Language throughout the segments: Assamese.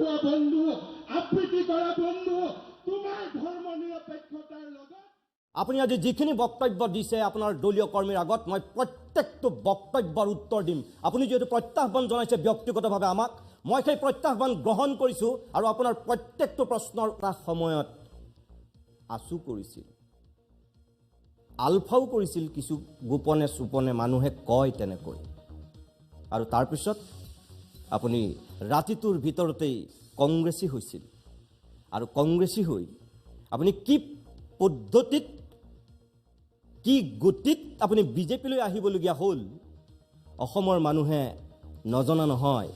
খোৱা বন্ধু, আবৃত্তি কৰা বন্ধু, তোমাৰ ধৰ্ম নিৰপেক্ষতাৰ লগত আপুনি আজি যিখিনি বক্তব্য দিছে আপোনাৰ দলীয় কৰ্মীৰ আগত মই প্ৰত্যেকটো বক্তব্যৰ উত্তৰ দিম। আপুনি যেহেতু প্ৰত্যাহ্বান জনাইছে ব্যক্তিগতভাৱে আমাক, মই সেই প্ৰত্যাহ্বান গ্ৰহণ কৰিছোঁ আৰু আপোনাৰ প্ৰত্যেকটো প্ৰশ্নৰ এটা সময়ত আঁচু কৰিছিল, আলফাও কৰিছিল, কিছু গোপনে চুপনে মানুহে কয় তেনেকৈ। আৰু তাৰপিছত আপুনি ৰাতিটোৰ ভিতৰতেই কংগ্ৰেছী হৈছিল। আৰু কংগ্ৰেছী হৈ আপুনি কি পদ্ধতিত, কি গতিত আপুনি বিজেপিলৈ আহিবলগীয়া হ'ল অসমৰ মানুহে নজনা নহয়।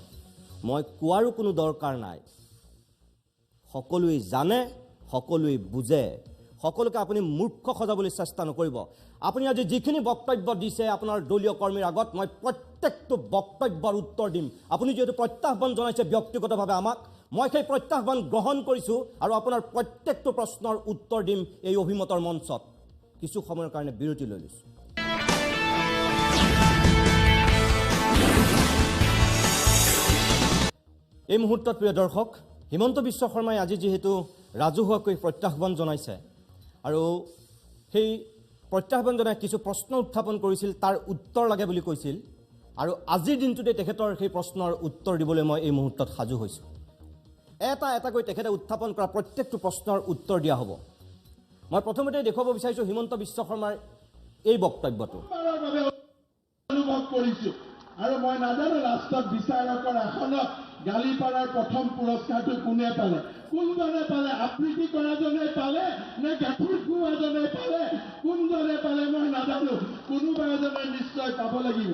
মই কোৱাৰো কোনো দৰকাৰ নাই, সকলোৱে জানে, সকলোৱে বুজে। সকলোকে আপুনি মূৰ্খ সজাবলৈ চেষ্টা নকৰিব। আপুনি আজি যিখিনি বক্তব্য দিছে আপোনাৰ দলীয় কৰ্মীৰ আগত মই প্ৰত্যেকটো বক্তব্যৰ উত্তৰ দিম। আপুনি যিহেতু প্ৰত্যাহ্বান জনাইছে ব্যক্তিগতভাৱে আমাক, মই সেই প্ৰত্যাহ্বান গ্ৰহণ কৰিছোঁ আৰু আপোনাৰ প্ৰত্যেকটো প্ৰশ্নৰ উত্তৰ দিম এই অভিমতৰ মঞ্চত। কিছু সময়ৰ কাৰণে বিৰতি লৈ লৈছোঁ। এই মুহূৰ্তত প্ৰিয় দৰ্শক, হিমন্ত বিশ্ব শৰ্মাই আজি যিহেতু ৰাজহুৱাকৈ প্ৰত্যাহ্বান জনাইছে আৰু সেই প্ৰত্যাহ্বান জনাই কিছু প্ৰশ্ন উত্থাপন কৰিছিল, তাৰ উত্তৰ লাগে বুলি কৈছিল। আৰু আজিৰ দিনটোতে তেখেতৰ সেই প্ৰশ্নৰ উত্তৰ দিবলৈ মই এই মুহূৰ্তত সাজু হৈছোঁ। এটা এটাকৈ তেখেতে উত্থাপন কৰা প্ৰত্যেকটো প্ৰশ্নৰ উত্তৰ দিয়া হ'ব। মই প্ৰথমতে দেখুৱাব বিচাৰিছোঁ হিমন্ত বিশ্ব শৰ্মাৰ এই বক্তব্যটো। অনুভৱ কৰিছোঁ আৰু মই নাজানো লাষ্টত বিচাৰকৰ আসনত গালি পাৰাৰ প্ৰথম পুৰস্কাৰটো কোনে পালে, কোনজনে পালে, আবৃত্তি কৰাজনে পালে নে গাখীৰ খোৱাজনে পালে, কোনজনে পালে মই নাজানো, কোনোবা এজনে নিশ্চয় পাব লাগিব।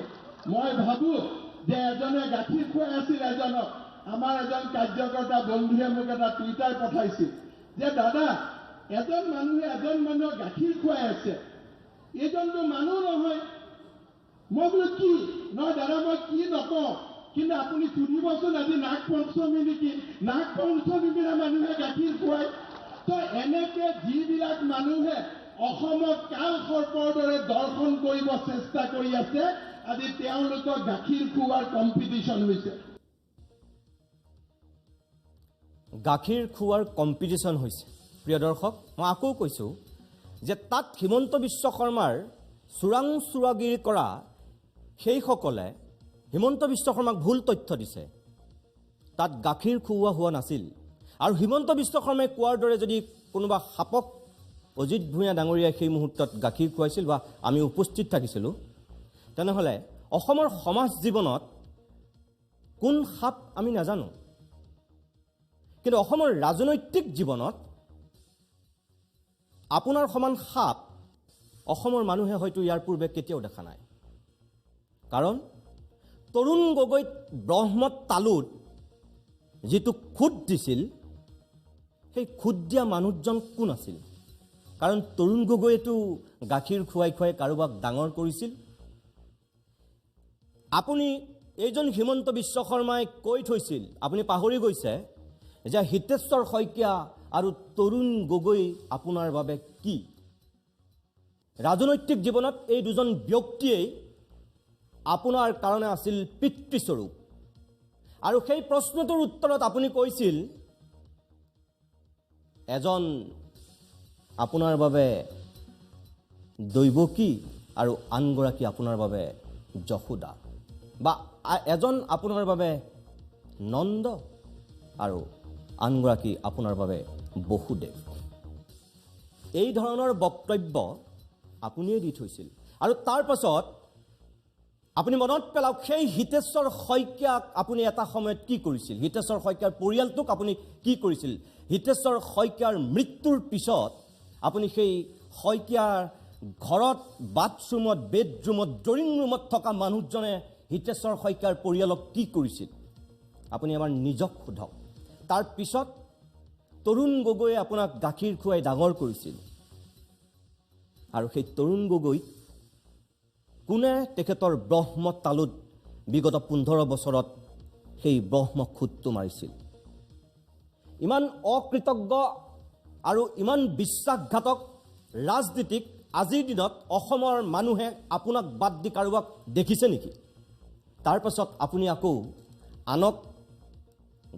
মই ভাবোঁ যে এজনে গাখীৰ খুৱাই আছিল এজনক। আমাৰ এজন কাৰ্যকৰ্তা বন্ধুৱে মোক এটা টুইটাৰ পঠাইছিল যে দাদা, এজন মানুহে এজন মানুহক গাখীৰ খুৱাই আছে, এইজনটো মানুহ নহয়। মই বোলো কি নহয় দাদা, মই কি নকওঁ, কিন্তু আপুনি সুধিবচোন আজি নাগ পঞ্চমী নেকি, নাগ পঞ্চমীৰ দিনা মানুহে গাখীৰ খুৱায়। তো এনেকে যিবিলাক মানুহে অসমক কাল সৰ্পৰ দৰে দৰ্শন কৰিব চেষ্টা কৰি আছে, আজি তেওঁলোকক গাখীৰ খুওৱাৰ কম্পিটিশ্যন হৈছে। গাখীৰ খোৱাৰ কম্পিটিশ্যন হৈছে। প্ৰিয় দৰ্শক, মই আকৌ কৈছোঁ যে তাত হিমন্ত বিশ্ব শৰ্মাৰ চোৰাং চোৰাগিৰি কৰা সেইসকলে হিমন্ত বিশ্ব শৰ্মাক ভুল তথ্য দিছে। তাত গাখীৰ খুওৱা হোৱা নাছিল। আৰু হিমন্ত বিশ্ব শৰ্মাই কোৱাৰ দৰে যদি কোনোবা সাপক অজিত ভূঞা ডাঙৰীয়াই সেই মুহূৰ্তত গাখীৰ খুৱাইছিল বা আমি উপস্থিত থাকিছিলোঁ, তেনেহ'লে অসমৰ সমাজ জীৱনত কোন সাপ আমি নাজানো, কিন্তু অসমৰ ৰাজনৈতিক জীৱনত আপোনাৰ সমান সাপ অসমৰ মানুহে হয়তো ইয়াৰ পূৰ্বে কেতিয়াও দেখা নাই। কাৰণ তৰুণ গগৈক ব্ৰহ্মত তালুত যিটো খুদ দিছিল, সেই খুদ দিয়া মানুহজন কোন আছিল? কাৰণ তৰুণ গগৈয়েতো গাখীৰ খুৱাই খুৱাই কাৰোবাক ডাঙৰ কৰিছিল। আপুনি এইজন হিমন্ত বিশ্ব শৰ্মাই কৈ থৈছিল, আপুনি পাহৰি গৈছে যে হিতেশ্বৰ শইকীয়া আৰু তৰুণ গগৈ আপোনাৰ বাবে কি? ৰাজনৈতিক জীৱনত এই দুজন ব্যক্তিয়েই আপোনাৰ কাৰণে আছিল পিতৃস্বৰূপ। আৰু সেই প্ৰশ্নটোৰ উত্তৰত আপুনি কৈছিল এজন আপোনাৰ বাবে দৈৱকী আৰু আনগৰাকী আপোনাৰ বাবে যশোদা, বা এজন আপোনাৰ বাবে নন্দ আৰু আনগৰাকী আপোনাৰ বাবে বসুদেৱ। এই ধৰণৰ বক্তব্য আপুনিয়ে দি থৈছিল। আৰু তাৰ পাছত আপুনি মনত পেলাওক, সেই হিতেশ্বৰ শইকীয়াক আপুনি এটা সময়ত কি কৰিছিল? হিতেশ্বৰ শইকীয়াৰ পৰিয়ালটোক আপুনি কি কৰিছিল? হিতেশ্বৰ শইকীয়াৰ মৃত্যুৰ পিছত আপুনি সেই শইকীয়াৰ ঘৰত, বাথৰুমত, বেডৰুমত, ড্ৰয়িং ৰুমত থকা মানুহজনে হিতেশ্বৰ শইকীয়াৰ পৰিয়ালক কি কৰিছিল? আপুনি এবাৰ নিজক সোধক। তাৰ পিছত তৰুণ গগৈয়ে আপোনাক গাখীৰ খুৱাই ডাঙৰ কৰিছিল। আৰু সেই তৰুণ গগৈক কোনে তেখেতৰ ব্ৰহ্ম তালুত বিগত 15 বছৰত সেই ব্ৰহ্ম খুদটো মাৰিছিল? ইমান অকৃতজ্ঞ আৰু ইমান বিশ্বাসঘাতক ৰাজনীতিক আজিৰ দিনত অসমৰ মানুহে আপোনাক বাদ দি কাৰোবাক দেখিছে নেকি? তাৰ পাছত আপুনি আকৌ আনক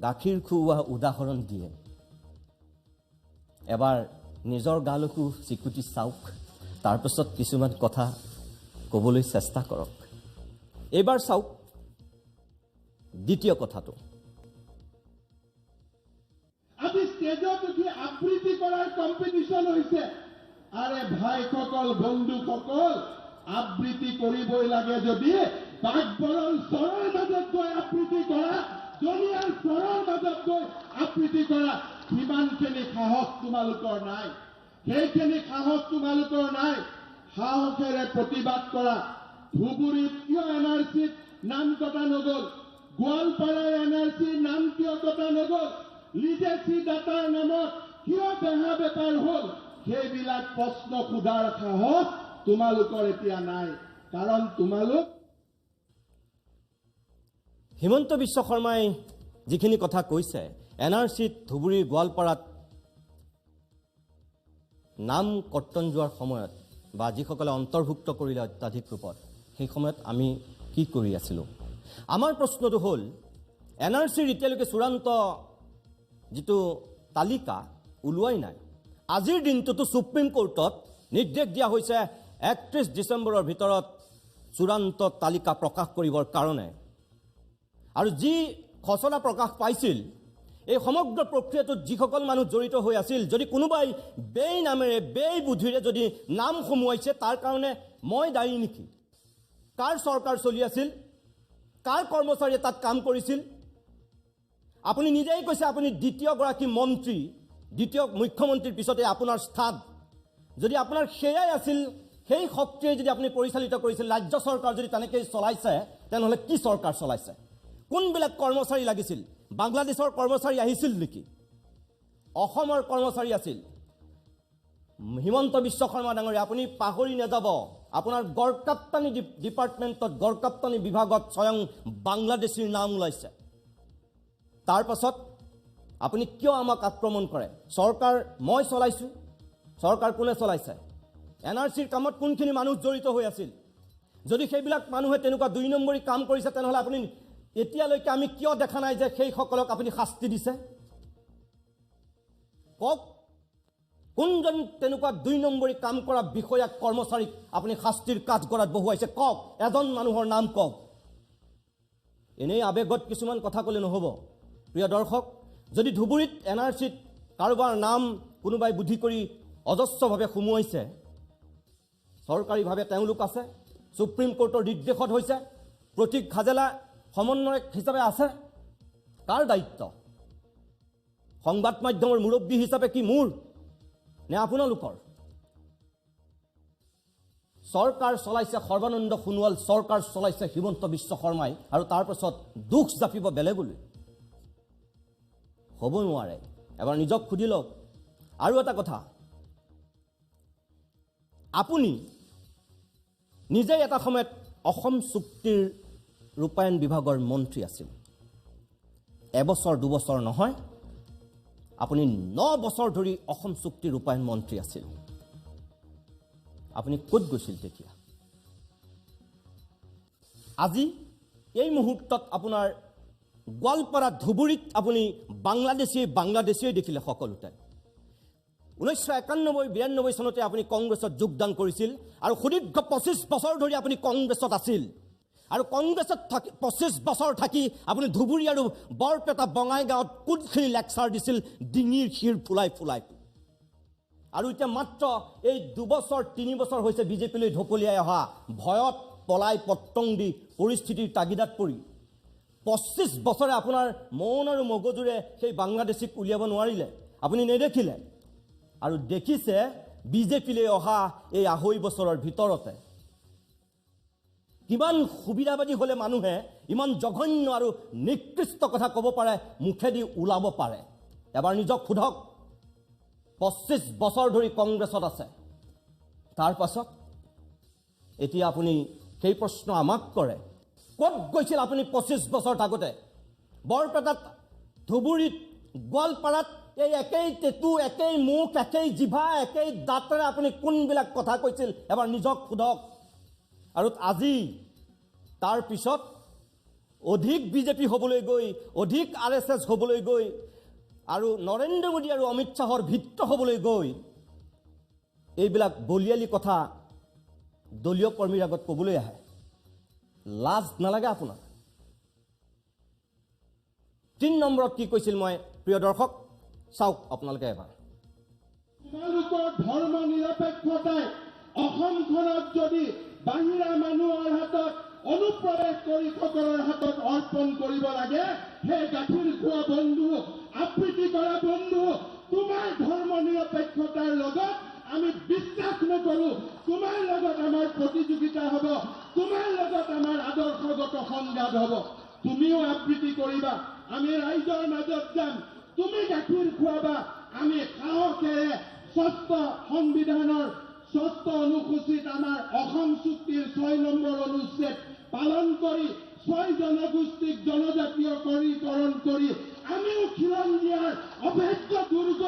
গাখীৰ খুওৱা উদাহৰণ দিয়ে এবাৰ নিজৰ গালকো চিকুটি চাওক তাৰপিছত কিছুমান কথা ক'বলৈ চেষ্টা কৰক এইবাৰ চাওক দ্বিতীয় কথাটো আজি ষ্টেজত উঠি আবৃত্তি কৰাৰ কম্পিটিশ্যন হৈছে আৰে ভাইসকল বন্ধুসকল আবৃত্তি কৰিবই লাগে যদি বাগবৰৰ চৰৰ মাজত গৈ আবৃত্তি কৰা জনিয়াৰ চৰৰ মাজত গৈ আবৃত্তি কৰা সিমানখিনি সাহস তোমালোকৰ নাই সেইখিনি সাহস তোমালোকৰ নাই সাহসেৰে প্ৰতিবাদ কৰা ধুবুৰীত কিয় NRCত নাম কটা নগ'ল গোৱালপাৰাৰ NRCৰ নাম কিয় কটা নগ'ল লিজেচি ডাটাৰ নামত কিয় বেহা বেপাৰ হ'ল সেইবিলাক প্ৰশ্ন সোধাৰ সাহস তোমালোকৰ এতিয়া নাই কাৰণ তোমালোক হিমন্ত বিশ্ব শৰ্মাই যিখিনি কথা কৈছে NRCত ধুবুৰী গোৱালপাৰাত নাম কৰ্তন যোৱাৰ সময়ত বা যিসকলে অন্তৰ্ভুক্ত কৰিলে অত্যাধিক ৰূপত সেই সময়ত আমি কি কৰি আছিলোঁ আমাৰ প্ৰশ্নটো হ'ল NRCৰ এতিয়ালৈকে চূড়ান্ত যিটো তালিকা ওলোৱাই নাই আজিৰ দিনটোতো সুপ্ৰিম কোৰ্টত নিৰ্দেশ দিয়া হৈছে 31 ডিচেম্বৰৰ ভিতৰত চূড়ান্ত তালিকা প্ৰকাশ কৰিবৰ কাৰণে আৰু যি খচৰা প্ৰকাশ পাইছিল এই সমগ্ৰ প্ৰক্ৰিয়াটোত যিসকল মানুহ জড়িত হৈ আছিল যদি কোনোবাই বেই নামেৰে বেই বুদ্ধিৰে যদি নাম সোমোৱাইছে তাৰ কাৰণে মই দায়ী নেকি কাৰ চৰকাৰ চলি আছিল কাৰ কৰ্মচাৰীয়ে তাত কাম কৰিছিল আপুনি নিজেই কৈছে আপুনি দ্বিতীয়গৰাকী মন্ত্ৰী দ্বিতীয় মুখ্যমন্ত্ৰীৰ পিছতে আপোনাৰ স্থান যদি আপোনাৰ সেয়াই আছিল সেই শক্তিয়ে যদি আপুনি পৰিচালিত কৰিছিল ৰাজ্য চৰকাৰ যদি তেনেকৈ চলাইছে তেনেহ'লে কি চৰকাৰ চলাইছে কোনবিলাক কৰ্মচাৰী লাগিছিল বাংলাদেশৰ কৰ্মচাৰী আহিছিল নেকি অসমৰ কৰ্মচাৰী আছিল হিমন্ত বিশ্ব শৰ্মা ডাঙৰীয়া আপুনি পাহৰি নাযাব আপোনাৰ গড়কাপ্তানি ডিপাৰ্টমেণ্টত গড়কাপ্তানি বিভাগত স্বয়ং বাংলাদেশীৰ নাম ওলাইছে তাৰ পাছত আপুনি কিয় আমাক আক্ৰমণ কৰে চৰকাৰ মই চলাইছোঁ চৰকাৰ কোনে চলাইছে NRCৰ কামত কোনখিনি মানুহ জড়িত হৈ আছিল যদি সেইবিলাক মানুহে তেনেকুৱা 2 নম্বৰী কাম কৰিছে তেনেহ'লে আপুনি এতিয়ালৈকে আমি কিয় দেখা নাই যে সেইসকলক আপুনি শাস্তি দিছে কওক কোনজন তেনেকুৱা 2 নম্বৰী কাম কৰা বিষয়া কৰ্মচাৰীক আপুনি শাস্তিৰ কাঠগড়াত বহুৱাইছে কওক এজন মানুহৰ নাম কওক এনেই আবেগত কিছুমান কথা ক'লে নহ'ব প্ৰিয় দৰ্শক যদি ধুবুৰীত NRCত কাৰোবাৰ নাম কোনোবাই বুদ্ধি কৰি অজস্ৰভাৱে সোমোৱাইছে চৰকাৰীভাৱে তেওঁলোক আছে সুপ্ৰিম কোৰ্টৰ নিৰ্দেশত হৈছে প্ৰতীক হাজেলা সমন্বয়ক হিচাপে আছে কাৰ দায়িত্ব সংবাদ মাধ্যমৰ মুৰব্বী হিচাপে কি মোৰ নে আপোনালোকৰ চৰকাৰ চলাইছে সৰ্বানন্দ সোণোৱাল চৰকাৰ চলাইছে হিমন্ত বিশ্ব শৰ্মাই আৰু তাৰ পাছত দুখ জাপিব বেলেগলৈ হ'ব নোৱাৰে এবাৰ নিজক সুধি লওক আৰু এটা কথা আপুনি নিজেই এটা সময়ত অসম চুক্তিৰ ৰূপায়ণ বিভাগৰ মন্ত্ৰী আছিল এবছৰ দুবছৰ নহয় আপুনি 9 বছৰ ধৰি অসম চুক্তি ৰূপায়ণ মন্ত্ৰী আছিল আপুনি ক'ত গৈছিল তেতিয়া আজি এই মুহূৰ্তত আপোনাৰ গোৱালপাৰা ধুবুৰীত আপুনি বাংলাদেশী দেখিলে সকলোতে 1991-92 চনতে আপুনি কংগ্ৰেছত যোগদান কৰিছিল আৰু সুদীৰ্ঘ 25 বছৰ ধৰি আপুনি কংগ্ৰেছত আছিল আৰু কংগ্ৰেছত 25 বছৰ থাকি আপুনি ধুবুৰী আৰু বৰপেটা বঙাইগাঁৱত কোনখিনি লেকচাৰ দিছিল ডিঙিৰ শিৰ ফুলাই আৰু এতিয়া মাত্ৰ এই 2 বছৰ 3 বছৰ হৈছে বিজেপিলৈ ঢপলিয়াই অহা ভয়ত পলাই পত্তং দি পৰিস্থিতিৰ তাগিদাত পৰি 25 বছৰে আপোনাৰ মন আৰু মগজুৰে সেই বাংলাদেশীক উলিয়াব নোৱাৰিলে আপুনি নেদেখিলে আৰু দেখিছে বিজেপিলৈ অহা এই 2.5 বছৰৰ ভিতৰতে কিমান সুবিধাবাদী হ'লে মানুহে ইমান জঘন্য আৰু নিকৃষ্ট কথা ক'ব পাৰে মুখেদি ওলাব পাৰে এবাৰ নিজক সোধক 25 বছৰ ধৰি কংগ্ৰেছত আছে তাৰ পাছত এতিয়া আপুনি সেই প্ৰশ্ন আমাক কৰে ক'ত গৈছিল আপুনি 25 বছৰ থাকোতে বৰপেটাত ধুবুৰীত গোৱালপাৰাত এই একেই তেতু একেই মুখ একেই জিভা একেই দাঁতেৰে আপুনি কোনবিলাক কথা কৈছিল এবাৰ নিজক সোধক আৰু আজি তাৰ পিছত অধিক বিজেপি হ'বলৈ গৈ, অধিক RSS হ'বলৈ গৈ, আৰু নৰেন্দ্ৰ মোদী আৰু অমিত শ্বাহৰ ভিত্ৰ হ'বলৈ গৈ এইবিলাক বলিয়ালি কথা দলীয় কৰ্মীৰ আগত ক'বলৈ আহে। লাজ নালাগে আপোনাৰ? ৩ নম্বৰত কি কৈছিল মই প্ৰিয় দৰ্শক চাওক আপোনালোকে এবাৰ। তোমালোকৰ ধৰ্ম নিৰপেক্ষতাই অসমখনত যদি বাহিৰা মানুহৰ হাতত অনুপ্ৰৱেশ কৰি সকলৰ হাতত অৰ্পণ কৰিব লাগে, সেই গাখীৰ খোৱা বন্ধু, আবৃত্তি কৰা বন্ধু, তোমাৰ ধৰ্ম নিৰপেক্ষতাৰ লগত আমি বিশ্বাস নকৰো। তোমাৰ লগত আমাৰ প্ৰতিযোগিতা হ'ব, তোমাৰ লগত আমাৰ আদৰ্শগত সংঘাত হ'ব। তুমিও আবৃত্তি কৰিবা, আমি ৰাইজৰ মাজত যাম, তুমি গাখীৰ খুৱাবা, আমি সাহসেৰে ৬ষ্ঠ সংবিধানৰ ৬ষ্ঠ অনুসূচীত আমাৰ অসম চুক্তিৰ ৬ নম্বৰ অনুচ্ছেদ পালন কৰি ৬ জনগোষ্ঠীক জনজাতীয়কৰণ কৰি আমিও খিলঞ্জীয়াৰ অভেদ্য দুৰ্গ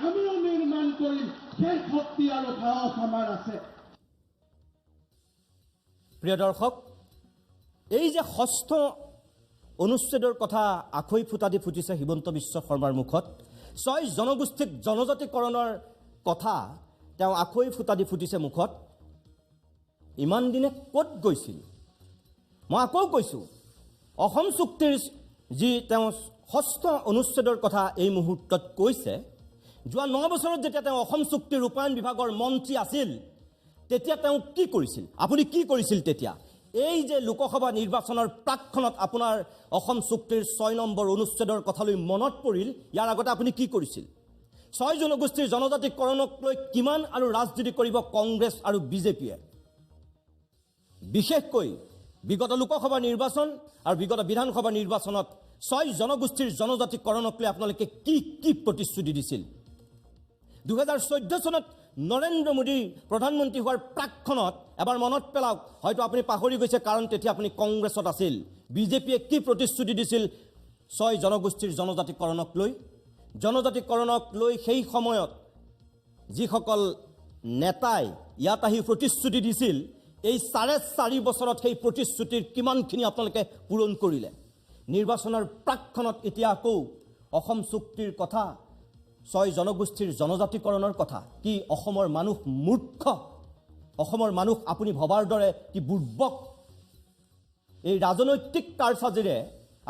আমিও নিৰ্মাণ কৰিম। সেই শক্তি আৰু সাহস আমাৰ আছে। প্ৰিয় দৰ্শক, এই যে ৬ষ্ঠ অনুচ্ছেদৰ কথা আখৈ ফুটা দি ফুটিছে হিমন্ত বিশ্ব শৰ্মাৰ মুখত, ৬ জনগোষ্ঠীক জনজাতিকৰণৰ কথা তেওঁ আখৈ ফুটা দি ফুটিছে মুখত, ইমান দিনে ক'ত গৈছিল? মই আকৌ কৈছোঁ, অসম চুক্তিৰ যি তেওঁ ৬ষ্ঠ অনুচ্ছেদৰ কথা এই মুহূৰ্তত কৈছে, যোৱা ৯ বছৰত যেতিয়া তেওঁ অসম চুক্তিৰ ৰূপায়ণ বিভাগৰ মন্ত্ৰী আছিল, তেতিয়া তেওঁ কি কৰিছিল? আপুনি কি কৰিছিল তেতিয়া? এই যে লোকসভা নিৰ্বাচনৰ প্ৰাকক্ষণত আপোনাৰ অসম চুক্তিৰ ৬ নম্বৰ অনুচ্ছেদৰ কথালৈ মনত পৰিল, ইয়াৰ আগতে আপুনি কি কৰিছিল? ৬ জনগোষ্ঠীৰ জনজাতিকৰণক লৈ কিমান আৰু ৰাজনীতি কৰিব কংগ্ৰেছ আৰু বিজেপিয়ে? বিশেষকৈ বিগত লোকসভা নিৰ্বাচন আৰু বিগত বিধানসভা নিৰ্বাচনত ৬ জনগোষ্ঠীৰ জনজাতিকৰণক লৈ আপোনালোকে কি কি প্ৰতিশ্ৰুতি দিছিল? ২০১৪ চনত নৰেন্দ্ৰ মোদী প্ৰধানমন্ত্ৰী হোৱাৰ প্ৰাকক্ষণত এবাৰ মনত পেলাওক, হয়তো আপুনি পাহৰি গৈছে কাৰণ তেতিয়া আপুনি কংগ্ৰেছত আছিল। বিজেপিয়ে কি প্ৰতিশ্ৰুতি দিছিল ৬ জনগোষ্ঠীৰ জনজাতিকৰণক লৈ? জনজাতিকৰণক লৈ সেই সময়ত যিসকল নেতাই ইয়াত আহি প্ৰতিশ্ৰুতি দিছিল, এই ৪.৫ বছৰত সেই প্ৰতিশ্ৰুতিৰ কিমানখিনি আপোনালোকে পূৰণ কৰিলে? নিৰ্বাচনৰ প্ৰাকক্ষণত এতিয়া আকৌ অসম চুক্তিৰ কথা, ৬ জনগোষ্ঠীৰ জনজাতিকৰণৰ কথা। কি অসমৰ মানুহ মূৰ্খ? অসমৰ মানুহ আপুনি ভবাৰ দৰে কি বুৰ্বক? এই ৰাজনৈতিক কাৰসাজিৰে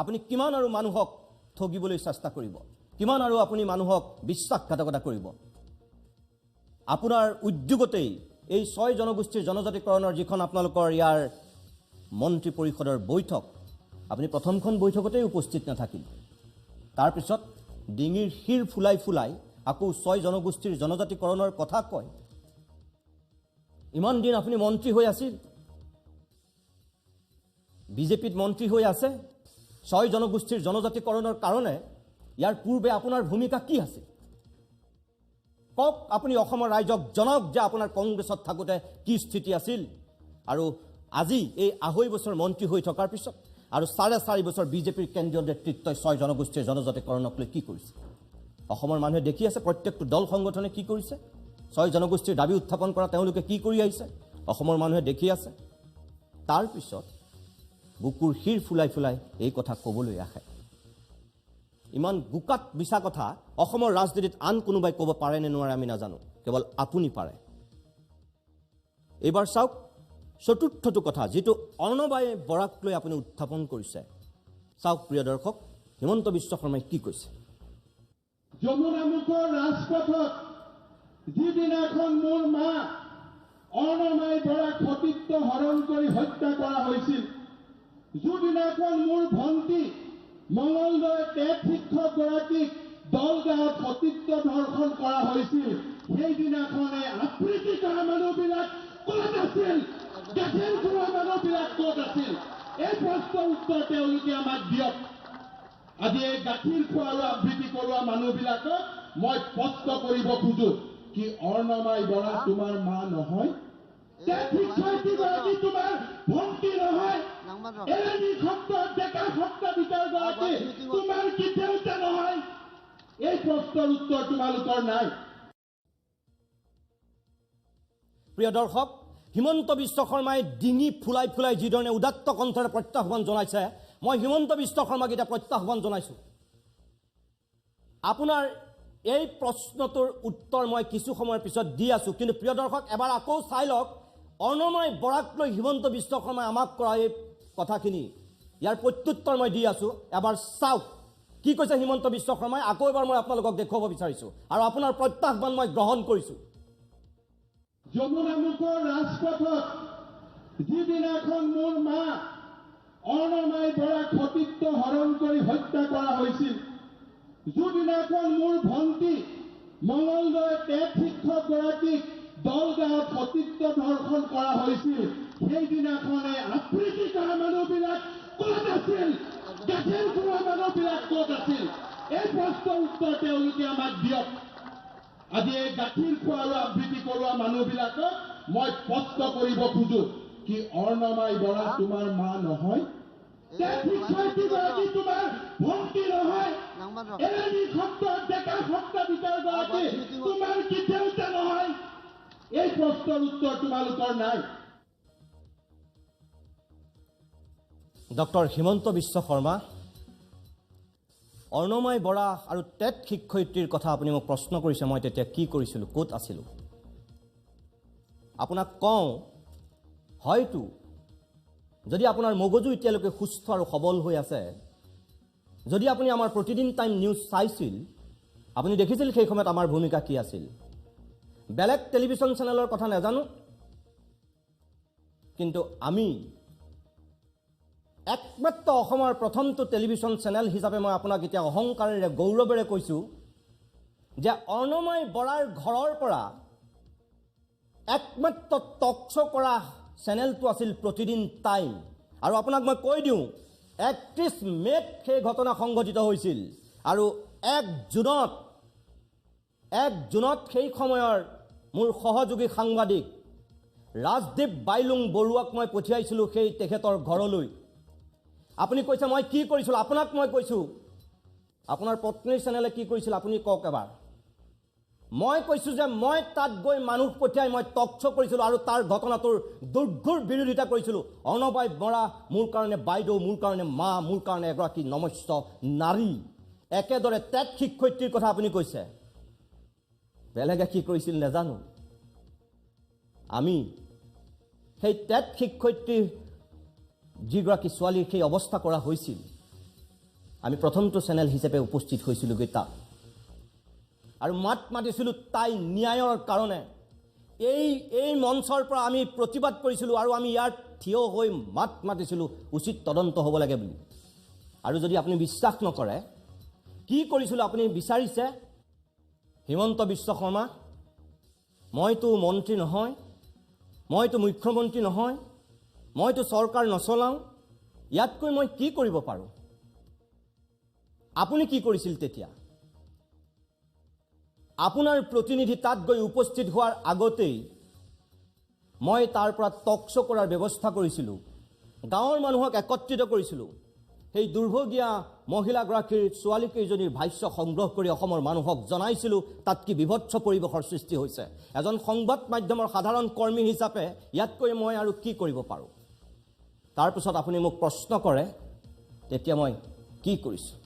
আপুনি কিমান আৰু মানুহক ঠগিবলৈ চেষ্টা কৰিব? কিমান আৰু আপুনি মানুহক বিশ্বাসঘাতকতা কৰিব? আপোনাৰ উদ্যোগতেই এই ৬ জনগোষ্ঠীৰ জনজাতিকৰণৰ যিখন আপোনালোকৰ ইয়াৰ মন্ত্ৰী পৰিষদৰ বৈঠক, আপুনি প্ৰথমখন বৈঠকতেই উপস্থিত নাথাকিল। তাৰপিছত ডিঙিৰ শিৰ ফুলাই ফুলাই আকৌ ৬ জনগোষ্ঠীৰ জনজাতিকৰণৰ কথা কয়। ইমান দিন আপুনি মন্ত্ৰী হৈ আছিল, বিজেপিত মন্ত্ৰী হৈ আছে, ৬ জনগোষ্ঠীৰ জনজাতিকৰণৰ কাৰণে ইয়াৰ পূৰ্বে আপোনাৰ ভূমিকা কি আছিল? কওক, আপুনি অসমৰ ৰাইজক জনাওক যে আপোনাৰ কংগ্ৰেছত থাকোঁতে কি স্থিতি আছিল, আৰু আজি এই ২.৫ বছৰ মন্ত্ৰী হৈ থকাৰ পিছত আৰু ৪.৫ বছৰ বিজেপিৰ কেন্দ্ৰীয় নেতৃত্বই ৬ জনগোষ্ঠীৰ জনজাতিকৰণক লৈ কি কৰিছে? অসমৰ মানুহে দেখি আছে প্ৰত্যেকটো দল সংগঠনে কি কৰিছে। ৬ জনগোষ্ঠীৰ দাবী উত্থাপন কৰা তেওঁলোকে কি কৰি আহিছে, অসমৰ মানুহে দেখি আছে। তাৰপিছত বুকুৰ শিৰ ফুলাই ফুলাই এই কথা ক'বলৈ আহে। ইমান বোকাত মিছা কথা অসমৰ ৰাজনীতিত আন কোনোবাই ক'ব পাৰে নে নোৱাৰে আমি নাজানো, কেৱল আপুনি পাৰে। এইবাৰ চাওক চতুৰ্থটো কথা, যিটো অৰ্ণবাই বৰাক লৈ আপুনি উত্থাপন কৰিছে। চাওক প্ৰিয় দৰ্শক, হিমন্ত বিশ্ব শৰ্মাই কি কৈছে। যমুনামুখৰ ৰাজপথত যিদিনাখন মোৰ মা অৰ্ণমাই বৰাক সতীত্ব হৰণ কৰি হত্যা কৰা হৈছিল, যিদিনাখন মোৰ ভণ্টি মঙলদৈ টেট শিক্ষকগৰাকীক দলগাঁৱত সতীত্ব ধৰ্ষণ কৰা হৈছিল, সেইদিনাখনে আবৃত্তি কৰা মানুহবিলাক ক'ত আছিল? গাখীৰ খোৱা মানুহবিলাক ক'ত আছিল? এই প্ৰশ্নৰ উত্তৰ তেওঁলোকে আমাক দিয়ক। আজি এই গাখীৰ খোৱা আৰু আবৃত্তি কৰোৱা মানুহবিলাকক মই স্পষ্ট কৰিব খোজো, কি অৰ্ণমাই বৰা তোমাৰ মা নহয়? শিক্ষয়িত্ৰীগৰাকী তোমাৰ ভণ্টি নহয়? এলেনি সত্ৰৰ ডেকা সত্ৰাধিকাৰগৰাকী তোমাৰ কি দেউতা নহয়? এই প্ৰশ্নৰ উত্তৰ তোমালোকৰ নাই। প্ৰিয় দৰ্শক, হিমন্ত বিশ্ব শৰ্মাই ডিঙি ফুলাই ফুলাই যিধৰণে উদাত্ত কণ্ঠৰে প্ৰত্যাহ্বান জনাইছে, মই হিমন্ত বিশ্ব শৰ্মাক এতিয়া প্ৰত্যাহ্বান জনাইছোঁ। আপোনাৰ এই প্ৰশ্নটোৰ উত্তৰ মই কিছু সময়ৰ পিছত দি আছোঁ, কিন্তু প্ৰিয় দৰ্শক এবাৰ আকৌ চাই লওক অৰ্ণময় বৰাক লৈ হিমন্ত বিশ্ব শৰ্মাই আমাক কৰা এই কথাখিনি, ইয়াৰ প্ৰত্যুত্তৰ মই দি আছোঁ। এবাৰ চাওক কি কৈছে হিমন্ত বিশ্ব শৰ্মাই। আকৌ এবাৰ মই আপোনালোকক দেখুৱাব বিচাৰিছোঁ আৰু আপোনাৰ প্ৰত্যাহ্বান মই গ্ৰহণ কৰিছোঁ। যমুনামুখৰ ৰাজপথত যিদিনাখন মোৰ মা অৰ্ণময় বৰাক সতীত্ব হৰণ কৰি হত্যা কৰা হৈছিল, যিদিনাখন মোৰ ভণ্টি মঙলদৈ টেট শিক্ষকগৰাকীক দলগাঁৱত সতীত্ব ধৰ্ষণ কৰা হৈছিল, সেইদিনাখনে আবৃত্তি কৰা মানুহবিলাক ক'ত আছিল? গাখীৰ খোৱা মানুহবিলাক ক'ত আছিল? এই প্ৰশ্নৰ উত্তৰ তেওঁলোকে আমাক দিয়ক। আজি এই গাখীৰ খোৱা আৰু আবৃত্তি কৰোৱা মানুহবিলাকক মই প্ৰশ্ন কৰিব খোজো, কি অৰ্ণময় বৰা তোমাৰ মা নহয়? শিক্ষয়িত্ৰীগৰাকী তোমাৰ ভণ্টি নহয়? এৰেনী সত্ৰৰ ডেকা সত্ৰাধিকাৰগৰাকী তোমাৰ কি দেউতা নহয়? এই প্ৰশ্নৰ উত্তৰ তোমালোকৰ নাই। ডক্টৰ হিমন্ত বিশ্ব শৰ্মা, অৰ্ণময় বৰা আৰু টেট শিক্ষয়িত্ৰীৰ কথা আপুনি মোক প্ৰশ্ন কৰিছে, মই তেতিয়া কি কৰিছিলোঁ, ক'ত আছিলোঁ? আপোনাক কওঁ, হয়তো যদি আপোনাৰ মগজু এতিয়ালৈকে সুস্থ আৰু সবল হৈ আছে, যদি আপুনি আমাৰ প্ৰতিদিন টাইম নিউজ চাইছিল, আপুনি দেখিছিল সেই সময়ত আমাৰ ভূমিকা কি আছিল। বেলেগ টেলিভিশ্যন চেনেলৰ কথা নাজানো, কিন্তু আমি একমাত্ৰ অসমৰ প্ৰথমটো টেলিভিশ্যন চেনেল হিচাপে মই আপোনাক এতিয়া অহংকাৰেৰে গৌৰৱেৰে কৈছোঁ যে অৰ্ণময় বৰাৰ ঘৰৰ পৰা একমাত্ৰ টক শ্ব' কৰা চেনেলটো আছিল প্ৰতিদিন টাইম। আৰু আপোনাক মই কৈ দিওঁ 31 মে'ত সেই ঘটনা সংঘটিত হৈছিল আৰু 1 জুনত সেই সময়ৰ মোৰ সহযোগী সাংবাদিক ৰাজদীপ বাইলুং বৰুৱাক মই পঠিয়াইছিলোঁ সেই তেখেতৰ ঘৰলৈ। আপুনি কৈছে মই কি কৰিছিলোঁ, আপোনাক মই কৈছোঁ আপোনাৰ পত্নীৰ চেনেলে কি কৰিছিল আপুনি কওক এবাৰ। মই কৈছোঁ যে মই তাত গৈ মানুহ পঠিয়াই মই টক শ্ব' কৰিছিলোঁ আৰু তাৰ ঘটনাটোৰ দুৰ্ঘোৰ বিৰোধিতা কৰিছিলোঁ। অৰ্ণময় বৰা মোৰ কাৰণে বাইদেউ, মোৰ কাৰণে মা, মোৰ কাৰণে এগৰাকী নমস্য নাৰী। একেদৰে টেট শিক্ষয়িত্ৰীৰ কথা আপুনি কৈছে, বেলেগে কি কৰিছিল নাজানো। আমি সেই টেট শিক্ষয়িত্ৰীৰ যিগৰাকী ছোৱালীৰ সেই অৱস্থা কৰা হৈছিল, আমি প্ৰথমটো চেনেল হিচাপে উপস্থিত হৈছিলোঁগৈ তাত আৰু মাত মাতিছিলোঁ তাই ন্যায়ৰ কাৰণে। এই মঞ্চৰ পৰা আমি প্ৰতিবাদ কৰিছিলোঁ আৰু আমি ইয়াত থিয় হৈ মাত মাতিছিলোঁ উচিত তদন্ত হ'ব লাগে বুলি। আৰু যদি আপুনি বিশ্বাস নকৰে, কি কৰিছিলোঁ আপুনি বিচাৰিছে, হিমন্ত বিশ্ব শৰ্মা, মইতো মন্ত্ৰী নহয়, মইতো মুখ্যমন্ত্ৰী নহয়, মইতো চৰকাৰ নচলাওঁ, ইয়াতকৈ মই কি কৰিব পাৰোঁ? আপুনি কি কৰিছিল তেতিয়া? আপোনাৰ প্ৰতিনিধি তাত গৈ উপস্থিত হোৱাৰ আগতেই মই তাৰ পৰা টক শ্ব' কৰাৰ ব্যৱস্থা কৰিছিলোঁ, গাঁৱৰ মানুহক একত্ৰিত কৰিছিলোঁ, সেই দুৰ্ভগীয়া মহিলাগৰাকীৰ ছোৱালীকেইজনীৰ ভাষ্য সংগ্ৰহ কৰি অসমৰ মানুহক জনাইছিলোঁ তাত কি বিভৎস পৰিৱেশৰ সৃষ্টি হৈছে। এজন সংবাদ মাধ্যমৰ সাধাৰণ কৰ্মী হিচাপে ইয়াতকৈ মই আৰু কি কৰিব পাৰোঁ? তাৰপিছত আপুনি মোক প্ৰশ্ন কৰে তেতিয়া মই কি কৰিছোঁ।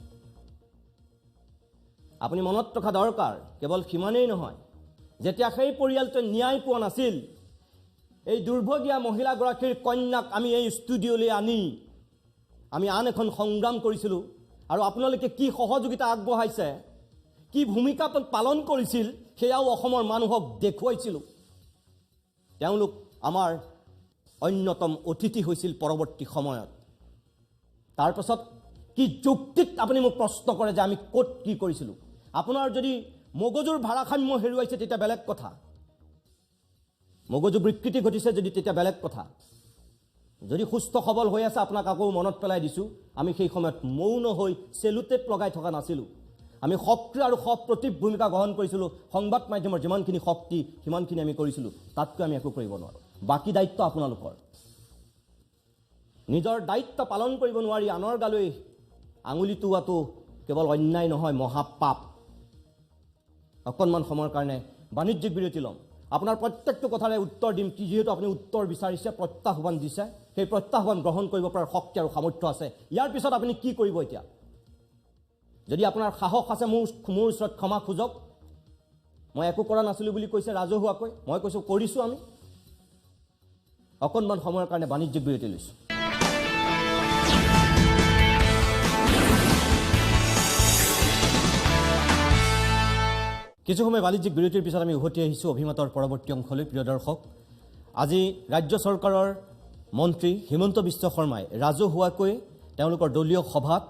আপুনি মনত ৰখা দৰকাৰ, কেৱল সিমানেই নহয়, যেতিয়া সেই পৰিয়ালটোৱে ন্যায় পোৱা নাছিল, এই দুৰ্ভগীয়া মহিলাগৰাকীৰ কন্যাক আমি এই ষ্টুডিঅ'লৈ আনি আমি আন এখন সংগ্ৰাম কৰিছিলোঁ আৰু আপোনালোকে কি সহযোগিতা আগবঢ়াইছে, কি ভূমিকা পালন কৰিছিল, সেয়াও অসমৰ মানুহক দেখুৱাইছিলোঁ। তেওঁলোক আমাৰ অন্যতম অতিথি হৈছিল পৰৱৰ্তী সময়ত। তাৰপাছত কি যুক্তিত আপুনি মোক প্ৰশ্ন কৰে যে আমি ক'ত কি কৰিছিলোঁ? আপোনাৰ যদি মগজুৰ ভাৰসাম্য হেৰুৱাইছে তেতিয়া বেলেগ কথা, মগজু বিকৃতি ঘটিছে যদি তেতিয়া বেলেগ কথা। যদি সুস্থ সবল হৈ আছে, আপোনাক আকৌ মনত পেলাই দিছোঁ, আমি সেই সময়ত মৌন হৈ চেলুটেপ লগাই থকা নাছিলোঁ। আমি সক্ৰিয় আৰু সপ্ৰতিভ ভূমিকা গ্ৰহণ কৰিছিলোঁ। সংবাদ মাধ্যমৰ যিমানখিনি শক্তি সিমানখিনি আমি কৰিছিলোঁ, তাতকৈ আমি একো কৰিব নোৱাৰোঁ। বাকী দায়িত্ব আপোনালোকৰ। নিজৰ দায়িত্ব পালন কৰিব নোৱাৰি আনৰ গালৈ আঙুলি টোৱাটো কেৱল অন্যায় নহয়, মহাপাপ। অকণমান সময়ৰ কাৰণে বাণিজ্যিক বিৰতি ল'ম। আপোনাৰ প্ৰত্যেকটো কথাৰে উত্তৰ দিম, যিহেতু আপুনি উত্তৰ বিচাৰিছে, প্ৰত্যাহ্বান দিছে। সেই প্ৰত্যাহ্বান গ্ৰহণ কৰিব পৰাৰ শক্তি আৰু সামৰ্থ্য আছে। ইয়াৰ পিছত আপুনি কি কৰিব এতিয়া? যদি আপোনাৰ সাহস আছে মোৰ ওচৰত ক্ষমা খোজক। মই একো কৰা নাছিলোঁ বুলি কৈছে ৰাজহুৱাকৈ, মই কৈছোঁ কৰিছোঁ আমি। অকণমান সময়ৰ কাৰণে বাণিজ্যিক বিৰতি লৈছোঁ। কিছু সময় বাণিজ্যিক বিৰতিৰ পিছত আমি উভতি আহিছোঁ অভিমতৰ পৰৱৰ্তী অংশলৈ। প্ৰিয় দৰ্শক, আজি ৰাজ্য চৰকাৰৰ মন্ত্ৰী হিমন্ত বিশ্ব শৰ্মাই ৰাজহুৱাকৈ তেওঁলোকৰ দলীয় সভাত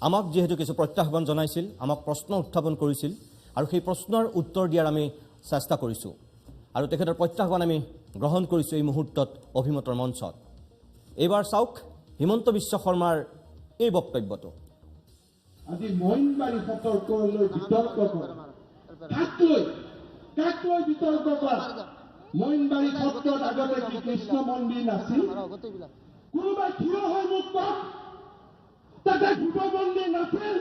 আমাক যিহেতু কিছু প্ৰত্যাহ্বান জনাইছিল, আমাক প্ৰশ্ন উত্থাপন কৰিছিল, আৰু সেই প্ৰশ্নৰ উত্তৰ দিয়াৰ আমি চেষ্টা কৰিছোঁ, আৰু তেখেতৰ প্ৰত্যাহ্বান আমি গ্ৰহণ কৰিছোঁ এই মুহূৰ্তত অভিমতৰ মঞ্চত। এইবাৰ চাওক হিমন্ত বিশ্ব শৰ্মাৰ এই বক্তব্যটো। আজি মইনবাৰী সতৰ্কলৈ বিতৰ্ক কৰা, কাক লৈ বিতৰ্ক কৰা? মইনবাৰী সত্ৰত আগতে কি কৃষ্ণ মন্দিৰ নাছিল? কোনোবাই থিয় হৈ মোক কওক, তাতে শিৱ মন্দিৰ নাছিল?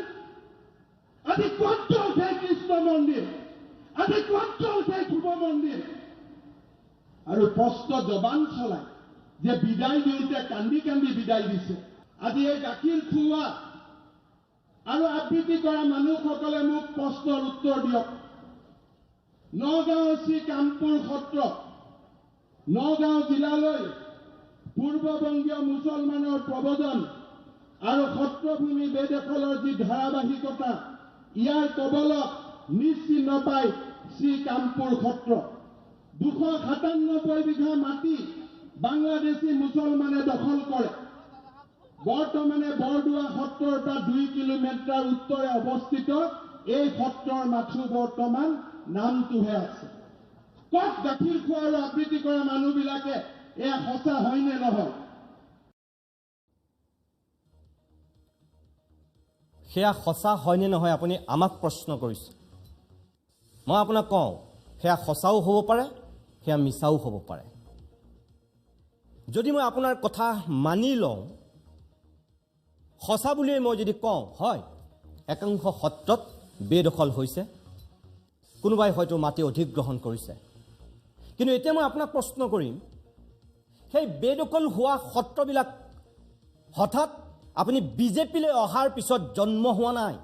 আজি ক'ত গ'ল সেই কৃষ্ণ মন্দিৰ? আজি ক'ত গ'ল সেই শিৱ মন্দিৰ? আৰু স্পষ্ট জবান চলাই যে বিদায় দিওঁতে কান্দি কান্দি বিদায় দিছে। আজি এই গাখীৰ খুওৱা আৰু আবৃত্তি কৰা মানুহসকলে মোক প্ৰশ্নৰ উত্তৰ দিয়ক। নগাঁও শ্ৰী কামপুৰ সত্ৰ, নগাঁও জিলালৈ পূৰ্ববংগীয় মুছলমানৰ প্ৰৱজন আৰু সত্ৰভূমি বেদখলৰ যি ধাৰাবাহিকতা, ইয়াৰ কবলত নিশ্চিহ্ন পাই শ্ৰী কামপুৰ সত্ৰ। 297 বিঘা মাটি বাংলাদেশী মুছলমানে দখল কৰে। বৰ্তমানে বৰদোৱা সত্ৰৰ পৰা 2 কিলোমিটাৰ উত্তৰে অৱস্থিত এই সত্ৰৰ মাথো বৰ্তমান নামটোহে আছে। ক'ত গাখীৰ খোৱা আৰু আবৃত্তি কৰা মানুহবিলাকে এয়া সঁচা হয়নে নহয়? সেয়া সঁচা হয়নে নহয় আপুনি আমাক প্ৰশ্ন কৰিছে। মই আপোনাক কওঁ, সেয়া সঁচাও হ'ব পাৰে, সেয়া মিছাও হ'ব পাৰে। যদি মই আপোনাৰ কথা মানি লওঁ, সঁচা বুলিয়ে মই যদি কওঁ, হয় একাংশ সত্ৰত বেদখল হৈছে, কোনোবাই হয়তো মাটি অধিগ্ৰহণ কৰিছে, কিন্তু এতিয়া মই আপোনাক প্ৰশ্ন কৰিম, সেই বেদখল হোৱা সত্ৰবিলাক হঠাৎ আপুনি বিজেপিলৈ অহাৰ পিছত জন্ম হোৱা নাই।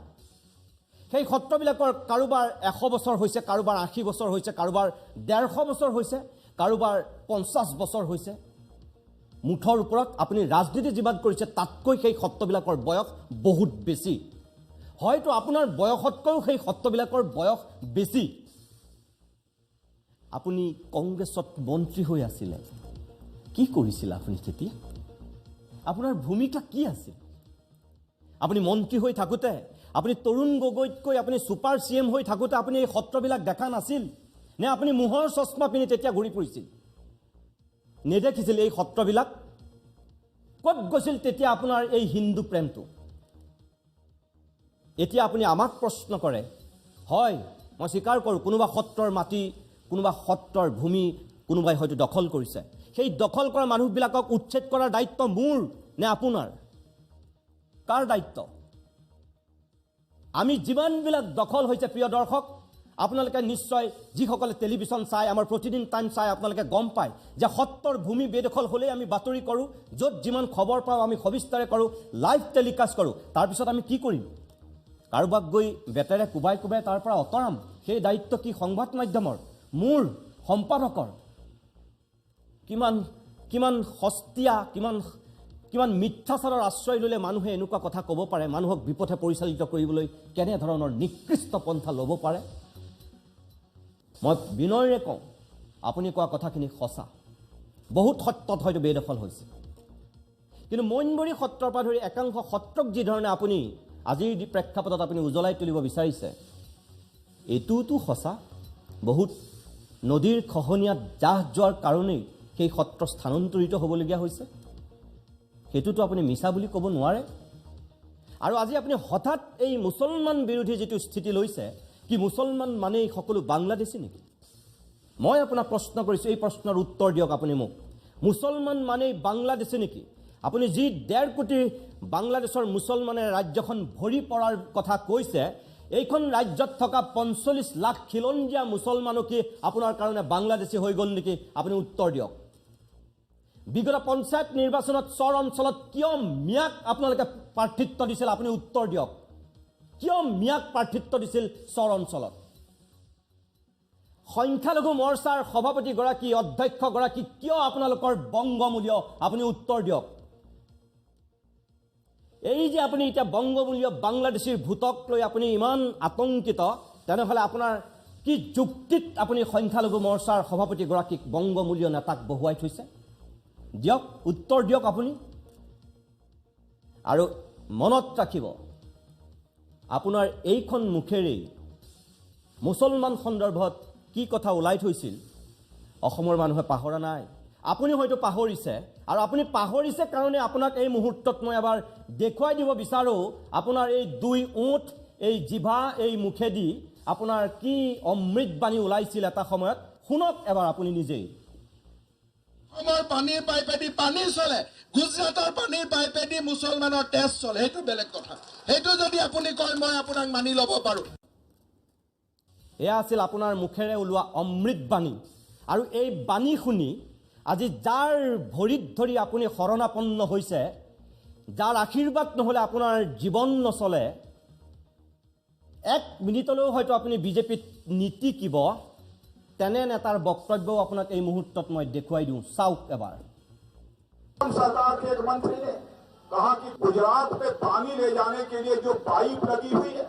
সেই সত্ৰবিলাকৰ কাৰোবাৰ 100 বছৰ হৈছে, কাৰোবাৰ 80 বছৰ হৈছে, কাৰোবাৰ 150 বছৰ হৈছে, কাৰোবাৰ 50 বছৰ হৈছে। মুঠৰ ওপৰত আপুনি ৰাজনীতি যিমান কৰিছে তাতকৈ সেই সত্ৰবিলাকৰ বয়স বহুত বেছি। হয়তো আপোনাৰ বয়সতকৈও সেই সত্ৰবিলাকৰ বয়স বেছি। আপুনি কংগ্ৰেছত মন্ত্ৰী হৈ আছিলে, কি কৰিছিল আপুনি তেতিয়া? আপোনাৰ ভূমিকা কি আছিল? আপুনি মন্ত্ৰী হৈ থাকোঁতে, আপুনি তৰুণ গগৈতকৈ আপুনি ছুপাৰ CM হৈ থাকোঁতে আপুনি এই সত্ৰবিলাক দেখা নাছিল নে? আপুনি মোহৰ চশমা পিন্ধি তেতিয়া ঘূৰি ফুৰিছিল, নেদেখিছিল এই সত্ৰবিলাক? ক'ত গৈছিল তেতিয়া আপোনাৰ এই হিন্দু প্ৰেমটো? এতিয়া আপুনি আমাক প্ৰশ্ন কৰে, হয় মই স্বীকাৰ কৰোঁ কোনোবা সত্ৰৰ মাটি, কোনোবা সত্ৰৰ ভূমি কোনোবাই হয়তো দখল কৰিছে। সেই দখল কৰা মানুহবিলাকক উচ্ছেদ কৰাৰ দায়িত্ব মোৰ নে আপোনাৰ? কাৰ দায়িত্ব? আমি যিমানবিলাক দখল হৈছে, প্ৰিয় দৰ্শক, আপোনালোকে নিশ্চয় যিসকলে টেলিভিশ্যন চাই, আমাৰ প্ৰতিদিন টাইম চাই, আপোনালোকে গম পায় যে সত্ৰৰ ভূমি বেদখল হ'লেই আমি বাতৰি কৰোঁ, য'ত যিমান খবৰ পাওঁ আমি সবিস্তাৰে কৰোঁ, লাইভ টেলিকাষ্ট কৰোঁ। তাৰপিছত আমি কি কৰিম? কাৰোবাক গৈ বেটেৰে কোবাই কোবাই তাৰ পৰা আঁতৰাম? সেই দায়িত্ব কি সংবাদ মাধ্যমৰ, মোৰ, সম্পাদকৰ? কিমান সস্তীয়া, কিমান মিথ্যাচাৰৰ আশ্ৰয় ল'লে মানুহে এনেকুৱা কথা ক'ব পাৰে? মানুহক বিপথে পৰিচালিত কৰিবলৈ কেনেধৰণৰ নিকৃষ্ট পন্থা ল'ব পাৰে? মই বিনয়েৰে কওঁ, আপুনি কোৱা কথাখিনি সঁচা। বহুত সত্ৰত হয়তো বেদখল হৈছে, কিন্তু মইনবাৰী সত্ৰৰ পৰা ধৰি একাংশ সত্ৰক যিধৰণে আপুনি আজিৰ প্ৰেক্ষাপটত আপুনি উজ্বলাই তুলিব বিচাৰিছে, এইটোতো সঁচা। বহুত নদীৰ খহনীয়াত জাহ যোৱাৰ কাৰণেই সেই সত্ৰ স্থানান্তৰিত হ'বলগীয়া হৈছে, সেইটোতো আপুনি মিছা বুলি ক'ব নোৱাৰে। আৰু আজি আপুনি হঠাৎ এই মুছলমান বিৰোধী যিটো স্থিতি লৈছে, কি মুছলমান মানেই সকলো বাংলাদেশী নেকি? মই আপোনাক প্ৰশ্ন কৰিছোঁ, এই প্ৰশ্নৰ উত্তৰ দিয়ক আপুনি মোক। মুছলমান মানেই বাংলাদেশী নেকি? আপুনি যি 1.5 কোটি বাংলাদেশৰ মুছলমানে ৰাজ্যখন ভৰি পৰাৰ কথা কৈছে, এইখন ৰাজ্যত থকা 45 লাখ খিলঞ্জীয়া মুছলমানো কি আপোনাৰ কাৰণে বাংলাদেশী হৈ গ'ল নেকি? আপুনি উত্তৰ দিয়ক। বিগত পঞ্চায়ত নিৰ্বাচনত চৰ অঞ্চলত কিয় মিয়াক আপোনালোকে প্ৰাৰ্থিত্ব দিছিল আপুনি উত্তৰ দিয়ক কিয় মিয়াক প্ৰাৰ্থিত্ব দিছিল চৰ অঞ্চলত সংখ্যালঘু মৰ্চাৰ সভাপতিগৰাকী অধ্যক্ষগৰাকী কিয় আপোনালোকৰ বংগমূলীয় আপুনি উত্তৰ দিয়ক এই যে আপুনি এতিয়া বংগমূলীয় বাংলাদেশীৰ ভূতক লৈ আপুনি ইমান আতংকিত তেনেহলে আপোনাৰ কি যুক্তিত আপুনি সংখ্যালঘু মৰ্চাৰ সভাপতিগৰাকীক বংগমূলীয় নেতাক বহুৱাই থৈছে দিয়ক উত্তৰ দিয়ক আপুনি আৰু মনত ৰাখিব আপোনাৰ এইখন মুখেৰেই মুছলমান সন্দৰ্ভত কি কথা ওলাই থৈছিল অসমৰ মানুহে পাহৰা নাই আপুনি হয়তো পাহৰিছে আৰু আপুনি পাহৰিছে কাৰণে আপোনাক এই মুহূৰ্তত মই এবাৰ দেখুৱাই দিব বিচাৰো আপোনাৰ এই দুই ওঁঠ এই জিভা এই মুখেদি আপোনাৰ কি অমৃত বাণী ওলাইছিল এটা সময়ত শুনক এবাৰ আপুনি নিজেই অসমৰ পানীৰ পাইপেদি পানী চলে গুজৰাটৰ পানীৰ পাইপেদি মুছলমানৰ তেজ চলে সেইটো বেলেগ কথা সেইটো যদি আপুনি কয় মই আপোনাক মানি ল'ব পাৰো এয়া আছিল আপোনাৰ মুখেৰে ওলোৱা অমৃত বাণী আৰু এই বাণী শুনি আজি যাৰ ভৰিত ধৰি আপুনি শৰণাপন্ন হৈছে যাৰ আশীৰ্বাদ নহলে আপোনাৰ জীৱন নচলে এক মিনিটলৈও হয়তো আপুনি বিজেপিত নীতিকিব তেনে নেতাৰ বক্তব্যও আপোনাক এই মুহূৰ্তত মই দেখুৱাই দিওঁ চাওক এবাৰ सरकार के एक मंत्री ने कहा कि गुजरात में पानी ले जाने के लिए जो पाइप लगी हुई है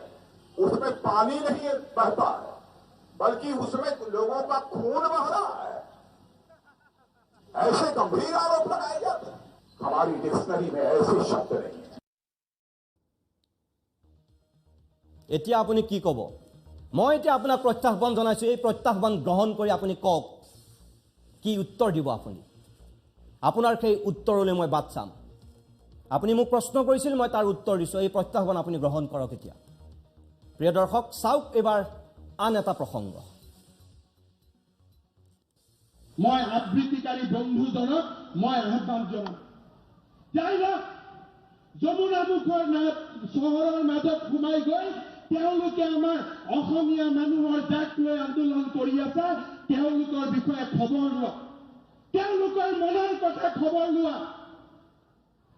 उसमें पानी नहीं बहता है बल्कि उसमें लोगों का खून बह रहा है ऐसे गंभीर आरोप लगाए जाते हैं हमारी डिक्शनरी में ऐसे शब्द नहीं है এতিয়া আপুনি কি ক'ব মই এতিয়া আপোনাক প্ৰত্যাহ্বান জনাইছো এই প্ৰত্যাহ্বান গ্ৰহণ কৰি আপুনি কওক কি উত্তৰ দিব আপুনি আপোনাৰ সেই উত্তৰলৈ মই বাট চাম আপুনি মোক প্ৰশ্ন কৰিছিল মই তাৰ উত্তৰ দিছো এই প্ৰত্যাহ্বান আপুনি গ্ৰহণ কৰক এতিয়া প্ৰিয় দৰ্শক চাওক এবাৰ আন এটা প্ৰসংগ মই আবৃত্তিকাৰী বন্ধুজনক মই আহ্বান জনাম যাই লওক যমুনামুখৰ চহৰৰ মাজত সোমাই গৈ তেওঁলোকে আমাৰ অসমীয়া মানুহৰ জাক লৈ আন্দোলন কৰি আছে তেওঁলোকৰ বিষয়ে খবৰ লোৱা তেওঁলোকৰ মনৰ কথা খবৰ লোৱা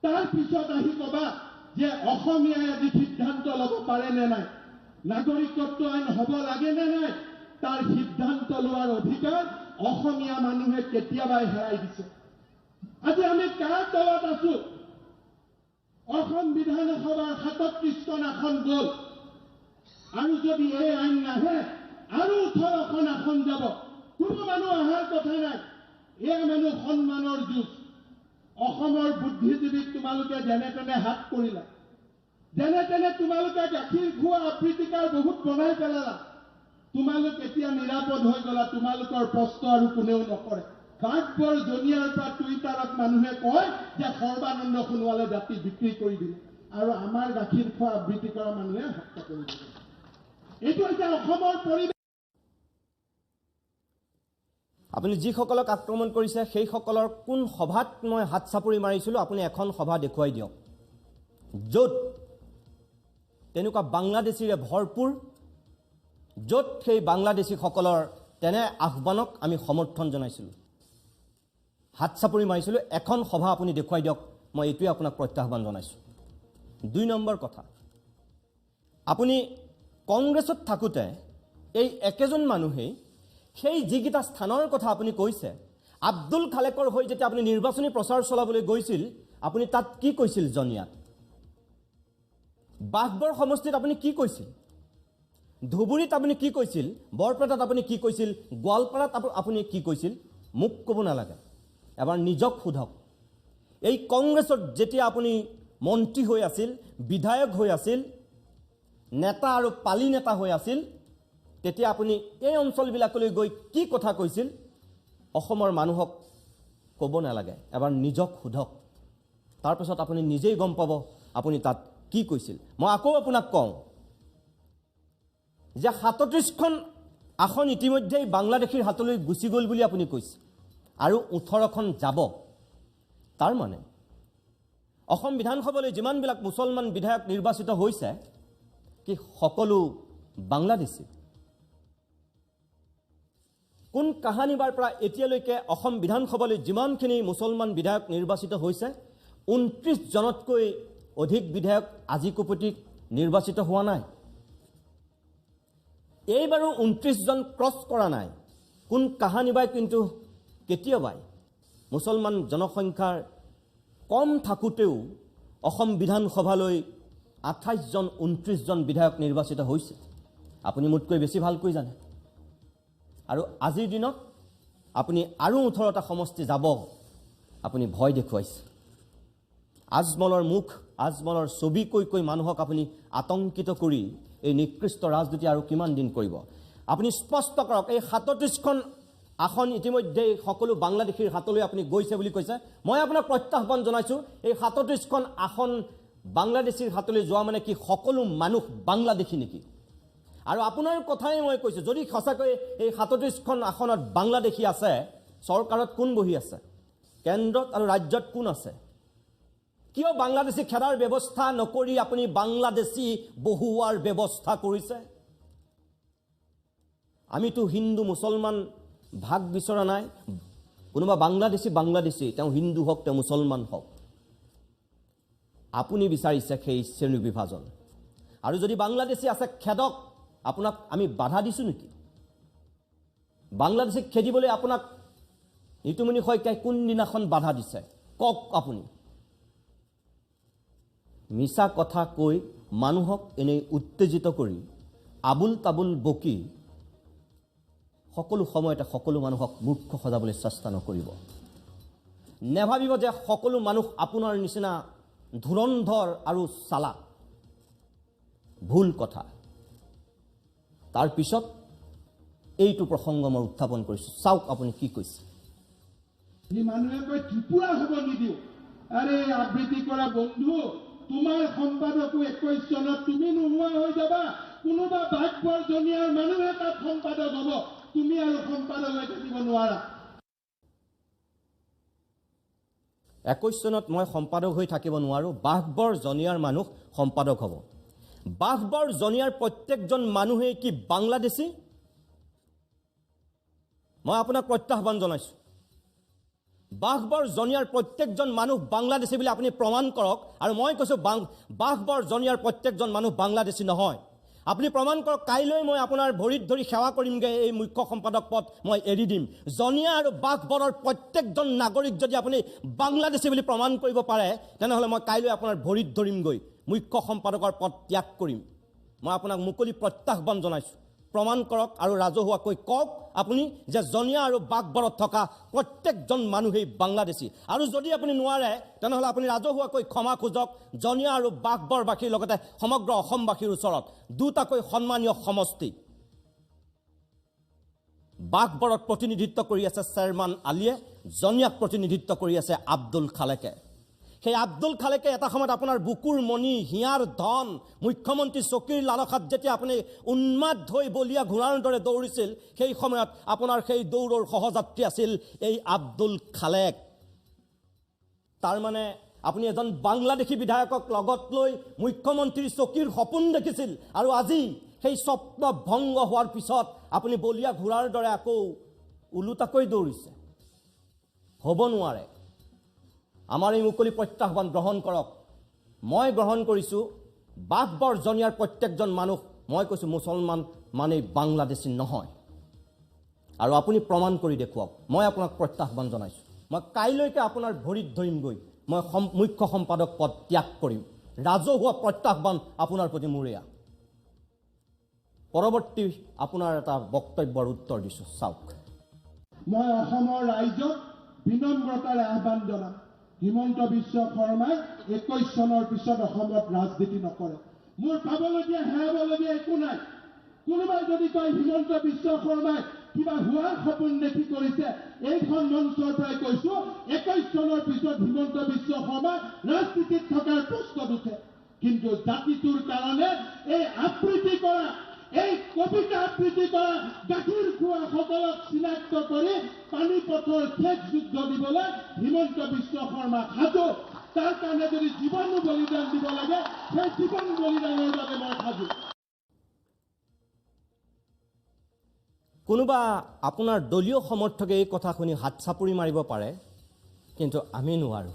তাৰ পিছত আহি কবা যে অসমীয়াই আজি সিদ্ধান্ত ল'ব পাৰে নে নাই নাগৰিকত্ব আইন হ'ব লাগে নে নাই তাৰ সিদ্ধান্ত লোৱাৰ অধিকাৰ অসমীয়া মানুহে কেতিয়াবাই হেৰাই দিছে আজি আমি কাৰ তলত আছো অসম বিধানসভাৰ 37খন আসন গ'ল আৰু যদি এই আইন নাহে আৰু 18খন আসন যাব কোনো মানুহ অহাৰ কথা নাই এয়া মানুহ সন্মানৰ যুঁজ অসমৰ বুদ্ধিজীৱীক তোমালোকে যেনে তেনে হাত কৰিলা যেনে তেনে তোমালোকে গাখীৰ খোৱা আবৃত্তিকাৰ বহুত বনাই পেলালা তোমালোক এতিয়া নিৰাপদ হৈ গলা তোমালোকৰ প্ৰশ্ন আৰু কোনেও নকৰে কাকবৰ জনিয়াৰ পৰা টুইটাৰত মানুহে কয় যে সৰ্বানন্দ সোণোৱালে জাতি বিক্ৰী কৰি দিলে আৰু আমাৰ গাখীৰ খোৱা আবৃত্তি কৰা মানুহে হত্যা কৰি দিলে এইটো হৈছে অসমৰ পৰিৱেশ আপুনি যিসকলক আক্ৰমণ কৰিছে সেইসকলৰ কোন সভাত মই হাত চাপৰি মাৰিছিলো আপুনি এখন সভা দেখুৱাই দিয়ক য'ত তেনেকুৱা বাংলাদেশীৰে ভৰপূৰ য'ত সেই বাংলাদেশীসকলৰ তেনে আহ্বানক আমি সমৰ্থন জনাইছিলোঁ হাত চাপৰি মাৰিছিলোঁ এখন সভা আপুনি দেখুৱাই দিয়ক মই এইটোৱে আপোনাক প্ৰত্যাহ্বান জনাইছোঁ 2 নম্বৰ কথা আপুনি কংগ্ৰেছত থাকোঁতে এই একেজন মানুহেই সেই যিকেইটা স্থানৰ কথা আপুনি কৈছে আব্দুল খালেকৰ হৈ যেতিয়া আপুনি নিৰ্বাচনী প্ৰচাৰ চলাবলৈ গৈছিল আপুনি তাত কি কৈছিল জনিয়াত বাঘবৰ সমষ্টিত আপুনি কি কৈছিল ধুবুৰীত আপুনি কি কৈছিল বৰপেটাত আপুনি কি কৈছিল গোৱালপাৰাত আপুনি কি কৈছিল মোক ক'ব নালাগে এবাৰ নিজক সোধক এই কংগ্ৰেছত যেতিয়া আপুনি মন্ত্ৰী হৈ আছিল বিধায়ক হৈ আছিল নেতা আৰু পালি নেতা হৈ আছিল তেতিয়া আপুনি এই অঞ্চলবিলাকলৈ গৈ কি কথা কৈছিল অসমৰ মানুহক ক'ব নালাগে এবাৰ নিজক সোধক তাৰপিছত আপুনি নিজেই গম পাব আপুনি তাত কি কৈছিল মই আকৌ আপোনাক কওঁ যে 37খন আসন ইতিমধ্যেই বাংলাদেশীৰ হাতলৈ গুচি গ'ল বুলি আপুনি কৈছে আৰু 18খন যাব তাৰ মানে অসম বিধানসভালৈ যিমানবিলাক মুছলমান বিধায়ক নিৰ্বাচিত হৈছে কি সকলো বাংলাদেশী কোন কাহানিবাৰ পৰা এতিয়ালৈকে অসম বিধানসভালৈ যিমানখিনি মুছলমান বিধায়ক নিৰ্বাচিত হৈছে 29 জনতকৈ অধিক বিধায়ক আজি কোপতিক নিৰ্বাচিত হোৱা নাই। এইবাৰো 29 জন ক্ৰছ কৰা নাই। কোন কাহানিবাই কিন্তু কেতিয়াবাই মুছলমান জনসংখ্যাৰ কম থাকোঁতেও অসম বিধানসভালৈ 28 জন 29 জন বিধায়ক নিৰ্বাচিত হৈছে। আপুনি মোতকৈ বেছি ভালকৈ জানে। আৰু আজিৰ দিনত আপুনি আৰু 18টা সমষ্টি যাব, আপুনি ভয় দেখুৱাইছে। আজমলৰ মুখ, আজমলৰ ছবি কৈ মানুহক আপুনি আতংকিত কৰি এই নিকৃষ্ট ৰাজনীতি আৰু কিমান দিন কৰিব? আপুনি স্পষ্ট কৰক, এই 37খন আসন ইতিমধ্যে সকলো বাংলাদেশীৰ হাতলৈ আপুনি গৈছে বুলি কৈছে। মই আপোনাক প্ৰত্যাহ্বান জনাইছোঁ, এই 37খন আসন বাংলাদেশীৰ হাতলৈ যোৱা মানে কি সকলো মানুহ বাংলাদেশী নেকি? আৰু আপোনাৰ কথাই মই কৈছোঁ, যদি সঁচাকৈ এই 37খন আসনত বাংলাদেশী আছে, চৰকাৰত কোন বহি আছে? কেন্দ্ৰত আৰু ৰাজ্যত কোন আছে? কিয় বাংলাদেশী খেদাৰ ব্যৱস্থা নকৰি আপুনি বাংলাদেশী বহুৱাৰ ব্যৱস্থা কৰিছে? আমিতো হিন্দু মুছলমান ভাগ বিচৰা নাই। কোনোবা বাংলাদেশী তেওঁ হিন্দু হওক, তেওঁ মুছলমান হওক। আপুনি বিচাৰিছে সেই শ্ৰেণী বিভাজন। আৰু যদি বাংলাদেশী আছে খেদক, আপোনাক আমি বাধা দিছোঁ নেকি? বাংলাদেশীক খেদিবলৈ আপোনাক ঋতুমণি শইকীয়াই কোনদিনাখন বাধা দিছে কওক আপুনি? মিছা কথা কৈ মানুহক এনেই উত্তেজিত কৰি আবুল তাবুল বকি সকলো সময়তে সকলো মানুহক মূৰ্খ সজাবলৈ চেষ্টা নকৰিব। নেভাবিব যে সকলো মানুহ আপোনাৰ নিচিনা ধুৰন্ধৰ আৰু চালাক। ভুল কথা। তাৰ পিছত এইটো প্ৰসংগ মই উত্থাপন কৰিছোঁ, চাওক আপুনি কি কৈছে। মানুহে কয় ত্ৰিপুৰা হ'ব নিদিওঁ। আৰে আবৃত্তি কৰা বন্ধু, তোমাৰ সম্পাদকো 21 চনত তুমি নোহোৱা হৈ যাবা। কোনোবা বাঘ বৰ্জনীয়াৰ মানুহে তাত সম্পাদক হ'ব, তুমি আৰু সম্পাদক হৈ থাকিব নোৱাৰা। 21 চনত মই সম্পাদক হৈ থাকিব নোৱাৰোঁ, বাঘবৰ জনীয়াৰ মানুহ সম্পাদক হ'ব। বাঘবৰ জনীয়াৰ প্ৰত্যেকজন মানুহেই কি বাংলাদেশী? মই আপোনাক প্ৰত্যাহ্বান জনাইছোঁ। বাঘবৰ জনীয়াৰ প্ৰত্যেকজন মানুহ বাংলাদেশী বুলি আপুনি প্ৰমাণ কৰক। আৰু মই কৈছোঁ বাঘবৰ জনীয়াৰ প্ৰত্যেকজন মানুহ বাংলাদেশী নহয়। আপুনি প্ৰমাণ কৰক। কাইলৈ মই আপোনাৰ ভৰিত ধৰি সেৱা কৰিমগৈ, এই মুখ্য সম্পাদক পদ মই এৰি দিম। জনীয়া আৰু বাঘবৰৰ প্ৰত্যেকজন নাগৰিক যদি আপুনি বাংলাদেশী বুলি প্ৰমাণ কৰিব পাৰে, তেনেহ'লে মই কাইলৈ আপোনাৰ ভৰিত ধৰিমগৈ, মুখ্য সম্পাদকৰ পদ ত্যাগ কৰিম। মই আপোনাক মুকলি প্ৰত্যাহ্বান জনাইছোঁ। প্ৰমাণ কৰক আৰু ৰাজহুৱাকৈ কওক আপুনি যে জনীয়া আৰু বাঘবৰত থকা প্ৰত্যেকজন মানুহেই বাংলাদেশী। আৰু যদি আপুনি নোৱাৰে, তেনেহ'লে আপুনি ৰাজহুৱাকৈ ক্ষমা খোজক জনীয়া আৰু বাঘবৰবাসীৰ লগতে সমগ্ৰ অসমবাসীৰ ওচৰত। দুটাকৈ সন্মানীয় সমষ্টি। বাঘবৰত প্ৰতিনিধিত্ব কৰি আছে চেয়াৰমান আলীয়ে, জনীয়াক প্ৰতিনিধিত্ব কৰি আছে আব্দুল খালেকে। সেই আব্দুল খালেকে এটা সময়ত আপোনাৰ বুকুৰ মণি, হিয়াৰ ধন, মুখ্যমন্ত্ৰী চকীৰ লালসাত যেতিয়া আপুনি উন্মাদ হৈ বলীয়া ঘোঁৰাৰ দৰে দৌৰিছিল, সেই সময়ত আপোনাৰ সেই দৌৰৰ সহযাত্ৰী আছিল এই আব্দুল খালেক। তাৰমানে আপুনি এজন বাংলাদেশী বিধায়কক লগত লৈ মুখ্যমন্ত্ৰীৰ চকীৰ সপোন দেখিছিল, আৰু আজি সেই স্বপ্ন ভংগ হোৱাৰ পিছত আপুনি বলীয়া ঘোঁৰাৰ দৰে আকৌ ওলোটাকৈ দৌৰিছে। হ'ব নোৱাৰে। আমাৰ এই মুকলি প্ৰত্যাহ্বান গ্ৰহণ কৰক। মই গ্ৰহণ কৰিছোঁ বাঘবৰ জনীয়াৰ প্ৰত্যেকজন মানুহ, মই কৈছোঁ মুছলমান মানেই বাংলাদেশী নহয়। আৰু আপুনি প্ৰমাণ কৰি দেখুৱাওক। মই আপোনাক প্ৰত্যাহ্বান জনাইছোঁ। মই কাইলৈকে আপোনাৰ ভৰিত ধৰিমগৈ, মই মুখ্য সম্পাদক পদ ত্যাগ কৰিম। ৰাজহুৱা প্ৰত্যাহ্বান আপোনাৰ প্ৰতি মোৰ এয়া। পৰৱৰ্তী আপোনাৰ এটা বক্তব্যৰ উত্তৰ দিছোঁ, চাওক। মই অসমৰ ৰাইজক বিনম্ৰতাৰে আহ্বান জনাম, হিমন্ত বিশ্ব শৰ্মাই 21 চনৰ পিছত অসমত ৰাজনীতি নকৰে। মোৰ পাবলগীয়া হেৰাবলগীয়া একো নাই। কোনোবাই যদি কয় হিমন্ত বিশ্ব শৰ্মাই কিবা হোৱাৰ সপোন দেখি কৰিছে, এইখন মঞ্চৰ পৰাই কৈছোঁ 21 চনৰ পিছত হিমন্ত বিশ্ব শৰ্মা ৰাজনীতিত থকাৰ প্ৰশ্ন উঠে। কিন্তু জাতিটোৰ কাৰণে এই আবৃত্তি কৰা, এই কবিতা আবৃত্তি কৰা গাখীৰ খোৱা সকলক চিনাক্ত কৰি পানীপথৰ শেষ যুদ্ধ দিবলৈ হিমন্ত বিশ্ব শৰ্মা সাজু। তাৰ কাৰণে যদি জীৱনো বলিদান দিব লাগে, সেই জীৱন বলিদানৰ বাবে মই সাজু। কোনোবা আপোনাৰ দলীয় সমৰ্থকে এই কথা শুনি হাত চাপৰি মাৰিব পাৰে, কিন্তু আমি নোৱাৰোঁ।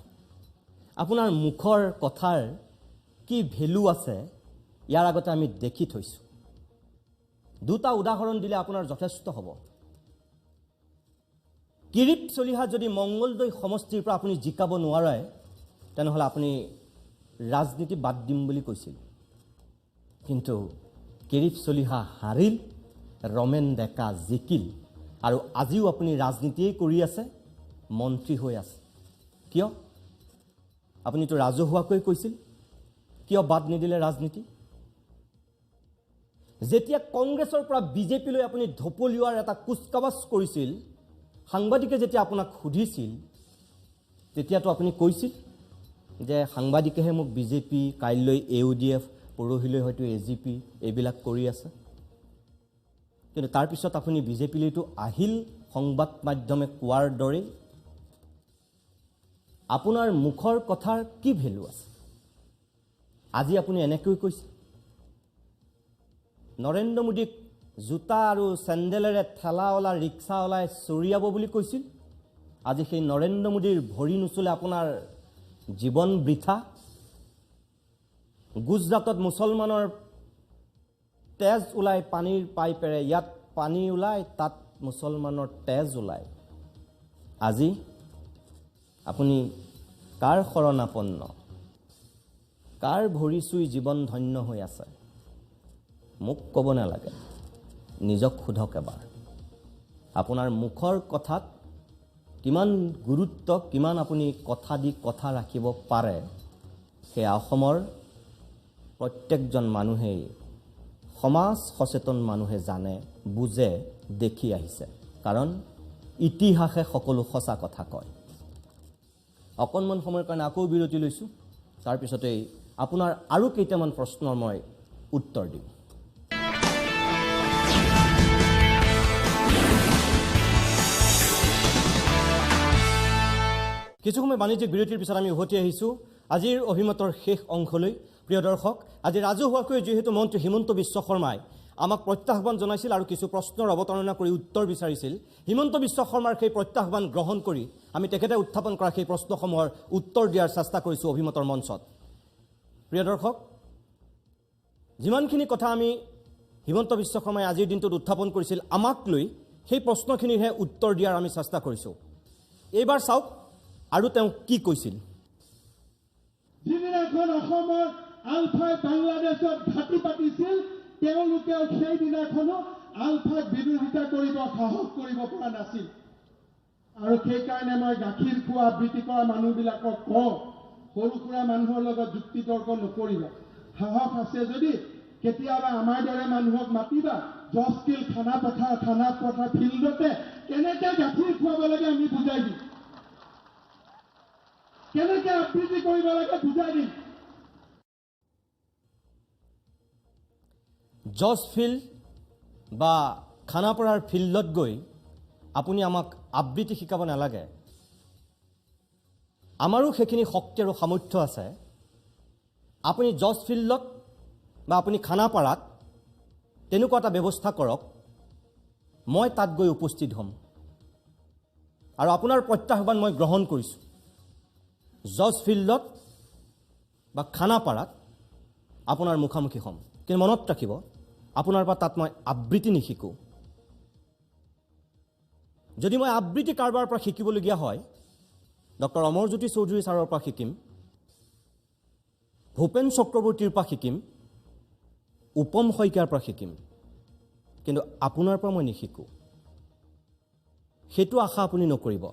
আপোনাৰ মুখৰ কথাৰ কি ভেলু আছে ইয়াৰ আগতে আমি দেখি থৈছোঁ। দুটা উদাহৰণ দিলে আপোনাৰ যথেষ্ট হ'ব। কিৰীপ চলিহা যদি মংগলদৈ সমষ্টিৰ পৰা আপুনি জিকাব নোৱাৰে, তেনেহ'লে আপুনি ৰাজনীতি বাদ দিম বুলি কৈছিল। কিন্তু কিৰীপ চলিহা হাৰিল, ৰমেন ডেকা জিকিল, আৰু আজিও আপুনি ৰাজনীতিয়েই কৰি আছে, মন্ত্ৰী হৈ আছে। কিয়? আপুনিতো ৰাজহুৱাকৈ কৈছিল, কিয় বাদ নিদিলে ৰাজনীতি? যেতিয়া কংগ্ৰেছৰ পৰা বিজেপিলৈ আপুনি ঢপলিওৱাৰ এটা কুচকাৱাজ কৰিছিল, সাংবাদিকে যেতিয়া আপোনাক সুধিছিল, তেতিয়াতো আপুনি কৈছিল যে সাংবাদিকেহে মোক বিজেপি, কাইলৈ AUDF, পৰহিলৈ হয়তো AGP এইবিলাক কৰি আছে। কিন্তু তাৰপিছত আপুনি বিজেপিলৈতো আহিল সংবাদ মাধ্যমে কোৱাৰ দৰেই। আপোনাৰ মুখৰ কথাৰ কি ভেলু আছে? আজি আপুনি এনেকৈ কৈছে, নৰেন্দ্ৰ মোদীক জোতা আৰু চেণ্ডেলেৰে ঠেলাৱালা ৰিক্সাৱালাই চৰিয়াব বুলি কৈছিল। আজি সেই নৰেন্দ্ৰ মোদীৰ ভৰি নুচুলে আপোনাৰ জীৱন বৃথা। গুজৰাটত মুছলমানৰ তেজ ওলাই পানীৰ পাইপেৰে, ইয়াত পানী ওলাই, তাত মুছলমানৰ তেজ ওলায়। আজি আপুনি কাৰ শৰণাপন্ন, কাৰ ভৰি চুই জীৱন ধন্য হৈ আছে? মোক ক'ব নালাগে, নিজক সোধক এবাৰ। আপোনাৰ মুখৰ কথাত কিমান গুৰুত্ব, কিমান আপুনি কথা দি কথা ৰাখিব পাৰে, সেয়া অসমৰ প্ৰত্যেকজন মানুহেই, সমাজ সচেতন মানুহে জানে, বুজে, দেখি আহিছে। কাৰণ ইতিহাসে সকলো সঁচা কথা কয়। অকণমান সময়ৰ কাৰণে আকৌ বিৰতি লৈছোঁ, তাৰপিছতেই আপোনাৰ আৰু কেইটামান প্ৰশ্নৰ মই উত্তৰ দিম। কিছু সময় বাণিজ্যিক বিৰতিৰ পিছত আমি উভতি আহিছোঁ আজিৰ অভিমতৰ শেষ অংশলৈ। প্ৰিয় দৰ্শক, আজি ৰাজহুৱাকৈ যিহেতু মন্ত্ৰী হিমন্ত বিশ্ব শৰ্মাই আমাক প্ৰত্যাহ্বান জনাইছিল আৰু কিছু প্ৰশ্নৰ অৱতাৰণা কৰি উত্তৰ বিচাৰিছিল, হিমন্ত বিশ্ব শৰ্মাৰ সেই প্ৰত্যাহ্বান গ্ৰহণ কৰি আমি তেখেতে উত্থাপন কৰা সেই প্ৰশ্নসমূহৰ উত্তৰ দিয়াৰ চেষ্টা কৰিছোঁ অভিমতৰ মঞ্চত। প্ৰিয় দৰ্শক, যিমানখিনি কথা আমি হিমন্ত বিশ্ব শৰ্মাই আজিৰ দিনটোত উত্থাপন কৰিছিল, আমাক লৈ সেই প্ৰশ্নখিনিৰহে উত্তৰ দিয়াৰ আমি চেষ্টা কৰিছোঁ। এইবাৰ চাওক আৰু তেওঁ কি কৈছিল। যিদিনাখন অসমৰ আলফাই বাংলাদেশত ঘাটি পাতিছিল, তেওঁলোকেও সেইদিনাখনো আলফাক বিৰোধিতা কৰিব সাহস কৰিব পৰা নাছিল। আৰু সেইকাৰণে মই গাখীৰ খোৱা আবৃত্তি কৰা মানুহবিলাকক কওঁ, সৰু সুৰা মানুহৰ লগত যুক্তি তৰ্ক নকৰিবা। সাহস আছে যদি কেতিয়াবা আমাৰ দৰে মানুহক মাতিবা, জজকিল খানা পথাৰ ফিল্ডতে কেনেকৈ গাখীৰ খুৱাব লাগে আমি বুজাই দিম, কেনেকৈ আবৃত্তি কৰিব লাগে বুজাই দিম। জজ ফিল্ড বা খানাপাৰাৰ ফিল্ডত গৈ আপুনি আমাক আবৃত্তি শিকাব নালাগে। আমাৰো সেইখিনি শক্তি আৰু সামৰ্থ্য আছে। আপুনি জজ ফিল্ডত বা আপুনি খানাপাৰাত তেনেকুৱা এটা ব্যৱস্থা কৰক, মই তাত গৈ উপস্থিত হ'ম আৰু আপোনাৰ প্ৰত্যাহ্বান মই গ্ৰহণ কৰিছোঁ। জজ ফিল্ডত বা খানাপাৰাত আপোনাৰ মুখামুখি হ'ম, কিন্তু মনত ৰাখিব, আপোনাৰ পৰা তাত মই আবৃত্তি নিশিকোঁ। যদি মই আবৃত্তি কাৰোবাৰ পৰা শিকিবলগীয়া হয়, ডক্টৰ অমৰজ্যোতি চৌধুৰী ছাৰৰ পৰা শিকিম, ভূপেন চক্ৰৱৰ্তীৰ পৰা শিকিম, উপম শইকীয়াৰ পৰা শিকিম, কিন্তু আপোনাৰ পৰা মই নিশিকোঁ। সেইটো আশা আপুনি নকৰিব।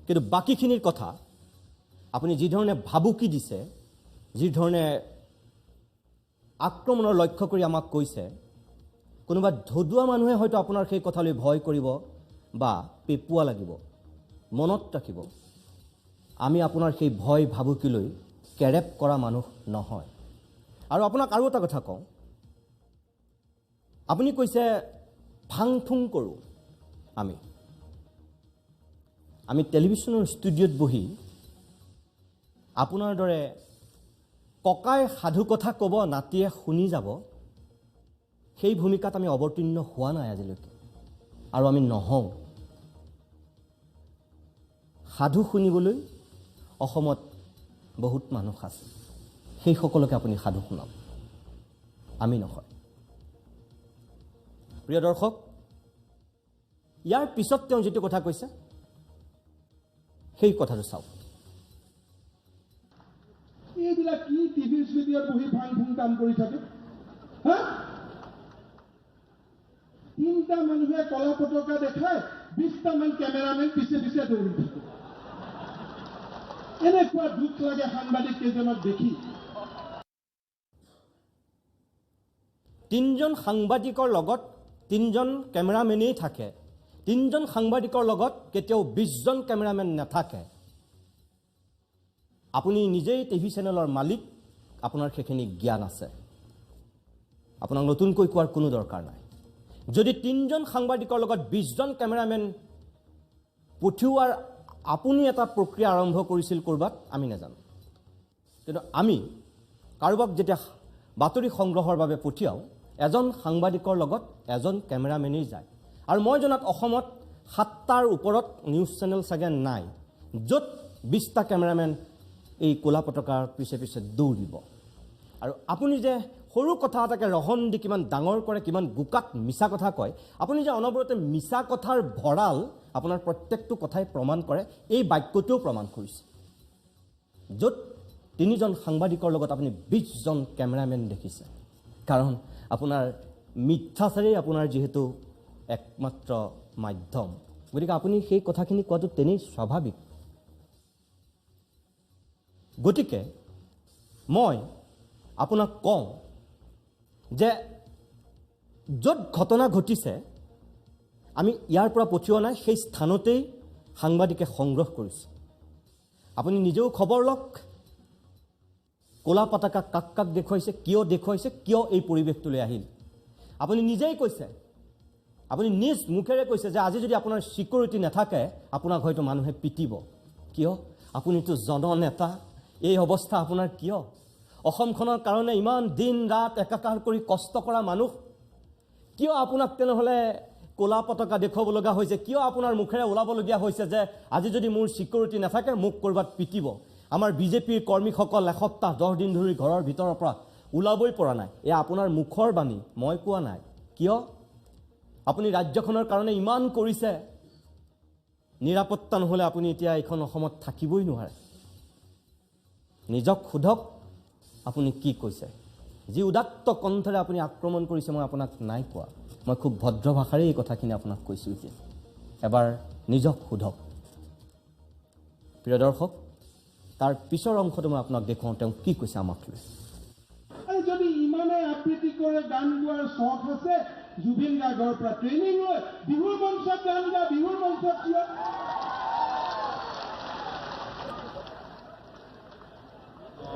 কিন্তু বাকীখিনিৰ কথা আপুনি যিধৰণে ভাবুকি দিছে, যিধৰণে আক্ৰমণৰ লক্ষ্য কৰি আমাক কৈছে, কোনোবা ধদুৱা মানুহে হয়তো আপোনাৰ সেই কথালৈ ভয় কৰিব বা পেপুৱা লাগিব। মনত ৰাখিব, আমি আপোনাৰ সেই ভয় ভাবুকিলৈ কেৰেপ কৰা মানুহ নহয়। আৰু আপোনাক আৰু এটা কথা কওঁ, আপুনি কৈছে ফাং ফুং কৰোঁ। আমি টেলিভিশ্যনৰ ষ্টুডিঅ'ত বহি আপোনাৰ দৰে ককাই সাধু কথা ক'ব, নাতিয়ে শুনি যাব, সেই ভূমিকাত আমি অৱতীৰ্ণ হোৱা নাই আজিলৈকে। আৰু আমি নহওঁ। সাধু শুনিবলৈ অসমত বহুত মানুহ আছে, সেই সকলোকে আপুনি সাধু শুনাওক, আমি নহয়। প্ৰিয় দৰ্শক, ইয়াৰ পিছত তেওঁ যিটো কথা কৈছে সেই কথাটো চাওক। এইবিলাক কি টিভি ষ্টুডিঅ'ত বহি ফাং ফুং কাম কৰি থাকে? হা, 3টা মানুহে কলা পতাকা দেখায়, 20টামান কেমেৰামেন পিছে পিছে দৌৰি থাকে। এনেকুৱা দুখ লাগে সাংবাদিক কেইজনক দেখি। 3জন সাংবাদিকৰ লগত 3জন কেমেৰামেনেই থাকে, 3জন সাংবাদিকৰ লগত কেতিয়াও 20জন কেমেৰামেন নাথাকে। আপুনি নিজেই টিভি চেনেলৰ মালিক, আপোনাৰ সেইখিনি জ্ঞান আছে, আপোনাক নতুনকৈ কোৱাৰ কোনো দৰকাৰ নাই। যদি 3জন সাংবাদিকৰ লগত 20জন কেমেৰামেন পঠিওৱাৰ আপুনি এটা প্ৰক্ৰিয়া আৰম্ভ কৰিছিল ক'ৰবাত, আমি নাজানো। কিন্তু আমি কাৰোবাক যেতিয়া বাতৰি সংগ্ৰহৰ বাবে পঠিয়াওঁ, এজন সাংবাদিকৰ লগত এজন কেমেৰামেনেই যায়। আৰু মই জনাত অসমত 7টাৰ ওপৰত নিউজ চেনেল চাগে নাই য'ত 20টা কেমেৰামেন এই ক'লা পতাকাৰ পিছে পিছে দৌৰিব। আৰু আপুনি যে সৰু কথা এটাকে ৰহন দি কিমান ডাঙৰ কৰে, কিমান বোকাত মিছা কথা কয়, আপুনি যে অনবৰতে মিছা কথাৰ ভঁৰাল আপোনাৰ প্ৰত্যেকটো কথাই প্ৰমাণ কৰে, এই বাক্যটোও প্ৰমাণ কৰিছে। য'ত 3জন সাংবাদিকৰ লগত আপুনি 20জন কেমেৰামেন দেখিছে, কাৰণ আপোনাৰ মিথ্যাচাৰেই আপোনাৰ যিহেতু একমাত্ৰ মাধ্যম, গতিকে আপুনি সেই কথাখিনি কোৱাটো তেনেই স্বাভাৱিক। গতিকে মই আপোনাক কওঁ যে য'ত ঘটনা ঘটিছে আমি ইয়াৰ পৰা পঠিওৱা নাই, সেই স্থানতেই সাংবাদিকে সংগ্ৰহ কৰিছে। আপুনি নিজেও খবৰ লওক, ক'লা পতাকা কাক কাক দেখুৱাইছে, কিয় এই পৰিৱেশটোলৈ আহিল। আপুনি নিজেই কৈছে, আপুনি নিজ মুখেৰে কৈছে যে আজি যদি আপোনাৰ ছিকিউৰিটি নাথাকে আপোনাক হয়তো মানুহে পিটিব। কিয়? আপুনিতো জননেতা, এই অৱস্থা আপোনাৰ কিয়? অসমখনৰ কাৰণে ইমান দিন ৰাত একাকাৰ কৰি কষ্ট কৰা মানুহ, কিয় আপোনাক তেনেহ'লে ক'লা পতাকা দেখুৱাব লগা হৈছে? কিয় আপোনাৰ মুখেৰে ওলাবলগীয়া হৈছে যে আজি যদি মোৰ ছিকিউৰিটি নাথাকে মোক ক'ৰবাত পিটিব? আমাৰ বিজেপিৰ কৰ্মীসকল এসপ্তাহ 10 দিন ধৰি ঘৰৰ ভিতৰৰ পৰা ওলাবই পৰা নাই। এয়া আপোনাৰ মুখৰ বাণী, মই কোৱা নাই। কিয়? আপুনি ৰাজ্যখনৰ কাৰণে ইমান কৰিছে, নিৰাপত্তা নহ'লে আপুনি এতিয়া এইখন অসমত থাকিবই নোৱাৰে। নিজক সোধক আপুনি কি কৈছে। যি উদাত্ত কণ্ঠৰে আপুনি আক্ৰমণ কৰিছে মই আপোনাক নাই কোৱা, মই খুব ভদ্ৰ ভাষাৰে এই কথাখিনি আপোনাক কৈছোঁ। এতিয়া এবাৰ নিজক সোধক। প্ৰিয় দৰ্শক, তাৰ পিছৰ অংশটো মই আপোনাক দেখুৱাওঁ তেওঁ কি কৈছে আমাক লৈ। যদি ইমানে আবৃত্তি কৰে, গান গোৱাৰ চখ আছে, জুবিন গাৰ্গৰ পৰা ট্ৰেইনিং লৈ বিহুৰ মঞ্চত গান গা, বিহুৰ মঞ্চত কিয়?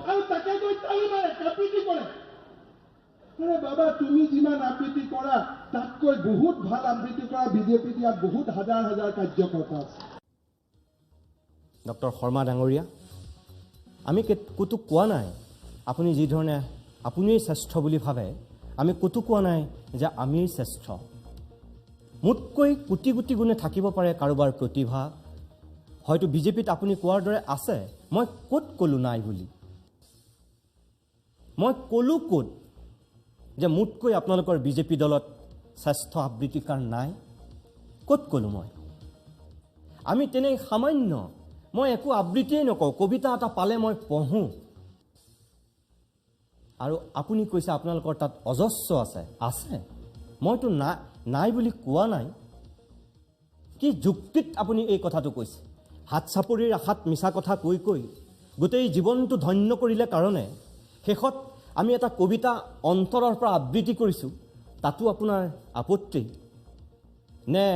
আৰু তাকে গৈ তালি মাৰে, আবৃত্তি কৰে। আৰে বাবা, তুমি যিমান আবৃত্তি কৰা তাতকৈ বহুত ভাল আবৃত্তি কৰা বিজেপিত ইয়াত বহুত হাজাৰ হাজাৰ কাৰ্যকৰ্তা আছে। ডক্টৰ শৰ্মা ডাঙৰীয়া, আমি ক'তো কোৱা নাই আপুনি যি ধৰণে আপুনিয়েই শ্ৰেষ্ঠ বুলি ভাবে, আমি ক'তো কোৱা নাই যে আমিয়েই শ্ৰেষ্ঠ। মোতকৈ কোটি কোটি গুণে থাকিব পাৰে কাৰোবাৰ প্ৰতিভা, হয়তো বিজেপিত আপুনি কোৱাৰ দৰে আছে। মই ক'ত ক'লোঁ নাই বুলি? মই ক'লোঁ ক'ত যে মোতকৈ আপোনালোকৰ বিজেপি দলত শ্ৰেষ্ঠ আবৃত্তিকাৰ নাই? ক'ত ক'লোঁ মই? আমি তেনেই সামান্য, মই একো আবৃত্তিয়েই নকওঁ, কবিতা এটা পালে মই পঢ়োঁ। আৰু আপুনি কৈছে আপোনালোকৰ তাত অজস্ৰ আছে। মইতো নাই বুলি কোৱা নাই। কি যুক্তিত আপুনি এই কথাটো কৈছে? হাত চাপৰিৰ আশাত মিছা কথা কৈ গোটেই জীৱনটো ধন্য কৰিলে কাৰণে শেষত আমি এটা কবিতা অন্তৰৰ পৰা আবৃত্তি কৰিছোঁ, তাতো আপোনাৰ আপত্তি নে?